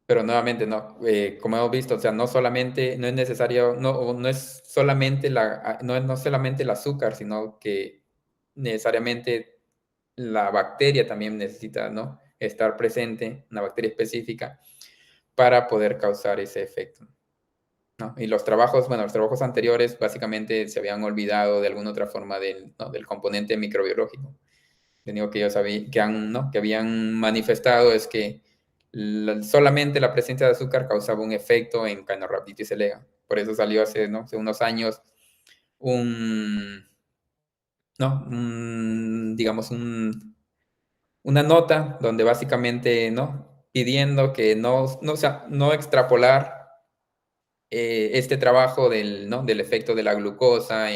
Pero nuevamente, no, como hemos visto, o sea, no es necesario, no es solamente no solamente el azúcar, sino que necesariamente la bacteria también necesita, ¿no? estar presente, una bacteria específica, para poder causar ese efecto, ¿no? Y los trabajos anteriores básicamente se habían olvidado de alguna otra forma ¿no? del componente microbiológico. Lo único que ellos ¿no? que habían manifestado es que solamente la presencia de azúcar causaba un efecto en Caenorhabditis elegans. Por eso salió hace unos años ¿no? digamos, una nota donde básicamente, ¿no? pidiendo que o sea, no extrapolar este trabajo ¿no? del efecto de la glucosa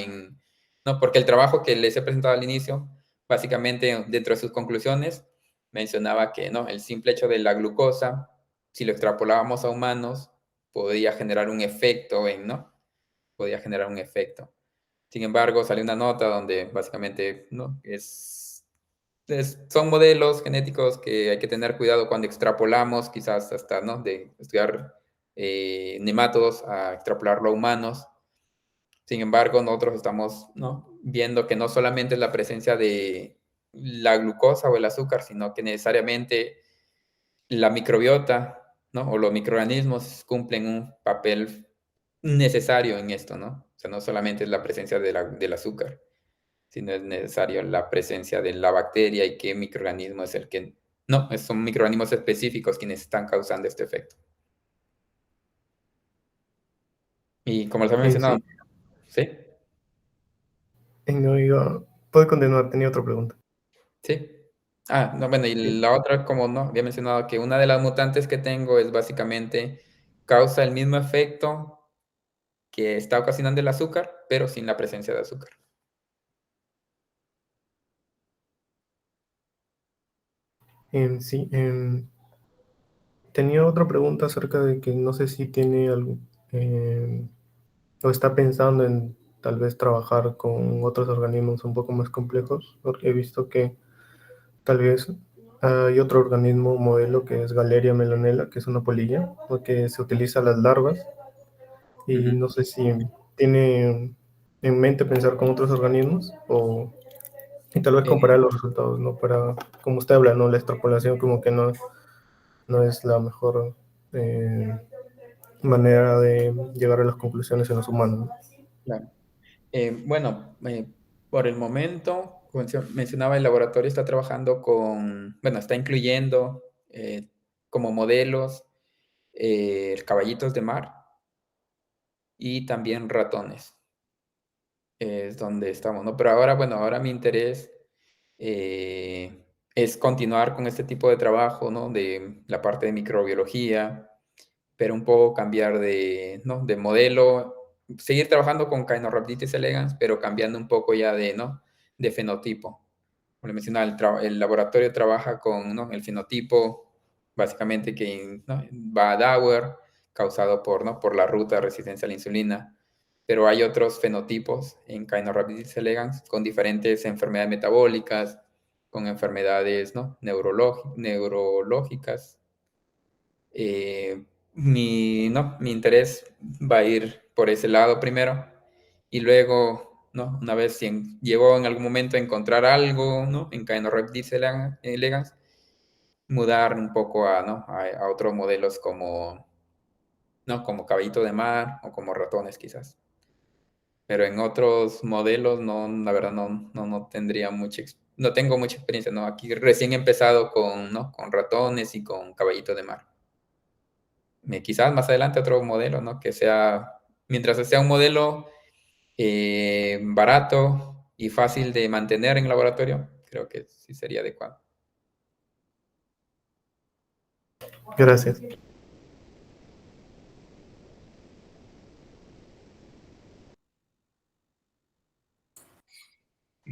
¿no? Porque el trabajo que les he presentado al inicio, básicamente dentro de sus conclusiones, mencionaba que ¿no? el simple hecho de la glucosa, si lo extrapolábamos a humanos, podía generar un efecto ¿no? Podía generar un efecto. Sin embargo, salió una nota donde básicamente ¿no? son modelos genéticos que hay que tener cuidado cuando extrapolamos, quizás hasta ¿no? de estudiar nemátodos a extrapolarlo a humanos. Sin embargo, nosotros estamos ¿no? viendo que no solamente es la presencia de la glucosa o el azúcar, sino que necesariamente la microbiota ¿no? o los microorganismos cumplen un papel necesario en esto, ¿no? O sea, no solamente es la presencia del azúcar, si no es necesario la presencia de la bacteria y qué microorganismo es el que... No, son microorganismos específicos quienes están causando este efecto. Y como les había mencionado, ¿sí? No, puede continuar, tenía otra pregunta. Sí. Ah, no, bueno, y la otra, como no, había mencionado que una de las mutantes que tengo es básicamente causa el mismo efecto que está ocasionando el azúcar, pero sin la presencia de azúcar. Sí, tenía otra pregunta acerca de que no sé si tiene algo, o está pensando en tal vez trabajar con otros organismos un poco más complejos, porque he visto que tal vez hay otro organismo modelo que es Galeria melanella, que es una polilla, que se utiliza las larvas, y no sé si tiene en mente pensar con otros organismos y tal vez comparar los resultados, ¿no? Para, como usted habla, ¿no? La extrapolación como que no es la mejor manera de llegar a las conclusiones en los humanos, ¿no? Claro. Bueno, por el momento, como mencionaba, el laboratorio está trabajando con, bueno, está incluyendo como modelos caballitos de mar y también ratones. Es donde estamos, ¿no? Pero ahora, bueno, ahora mi interés es continuar con este tipo de trabajo, ¿no? De la parte de microbiología, pero un poco cambiar de, ¿no? De modelo, seguir trabajando con Caenorhabditis elegans, pero cambiando un poco ya de, ¿no? De fenotipo. Como le mencionaba, el laboratorio trabaja con, ¿no? El fenotipo, básicamente que, ¿no? Va a Dauer, causado por, ¿no? Por la ruta de resistencia a la insulina. Pero hay otros fenotipos en Caenorhabditis elegans con diferentes enfermedades metabólicas, con enfermedades, ¿no? Neurológicas. Mi interés va a ir por ese lado primero y luego, ¿no? Una vez si llegó en algún momento a encontrar algo, ¿no? En Caenorhabditis elegans, mudar un poco a, ¿no? A otros modelos como, ¿no? Como caballito de mar o como ratones quizás. Pero en otros modelos, no, la verdad, no tendría no tengo mucha experiencia, ¿no? Aquí recién he empezado con, ¿no? Con ratones y con caballito de mar. Quizás más adelante otro modelo, ¿no? Que sea, mientras sea un modelo barato y fácil de mantener en el laboratorio, creo que sí sería adecuado. Gracias.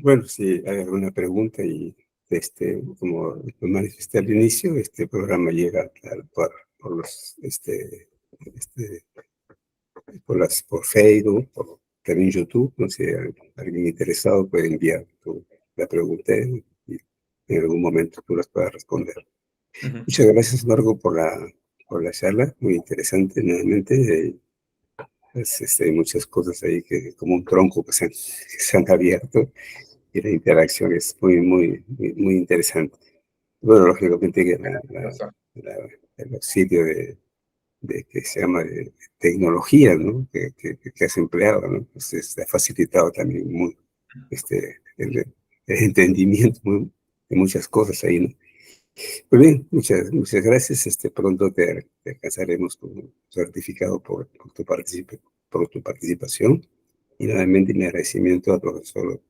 Bueno, si hay alguna pregunta y como lo manifesté al inicio, este programa llega claro, por los por Facebook, también YouTube, no sé, alguien interesado puede enviar la pregunta y en algún momento tú las puedas responder. Muchas gracias, Margo, por la charla, muy interesante nuevamente. Hay muchas cosas ahí que como un tronco que se han abierto y la interacción es muy interesante. Bueno, lógicamente que el auxilio que se llama de tecnología, ¿no? Que has empleado, ¿no? Pues ha facilitado también el entendimiento de muchas cosas ahí, ¿no? Muy bien, muchas gracias. Pronto te alcanzaremos con un certificado por tu participación. Y nuevamente mi agradecimiento al profesor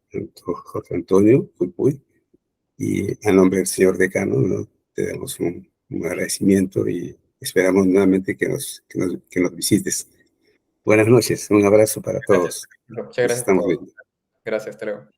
Jorge Antonio Puy y a nombre del señor decano, ¿no? Te damos un agradecimiento y esperamos nuevamente que nos visites. Buenas noches, un abrazo para todos. Muchas Nos gracias estamos viendo. Gracias, hasta luego.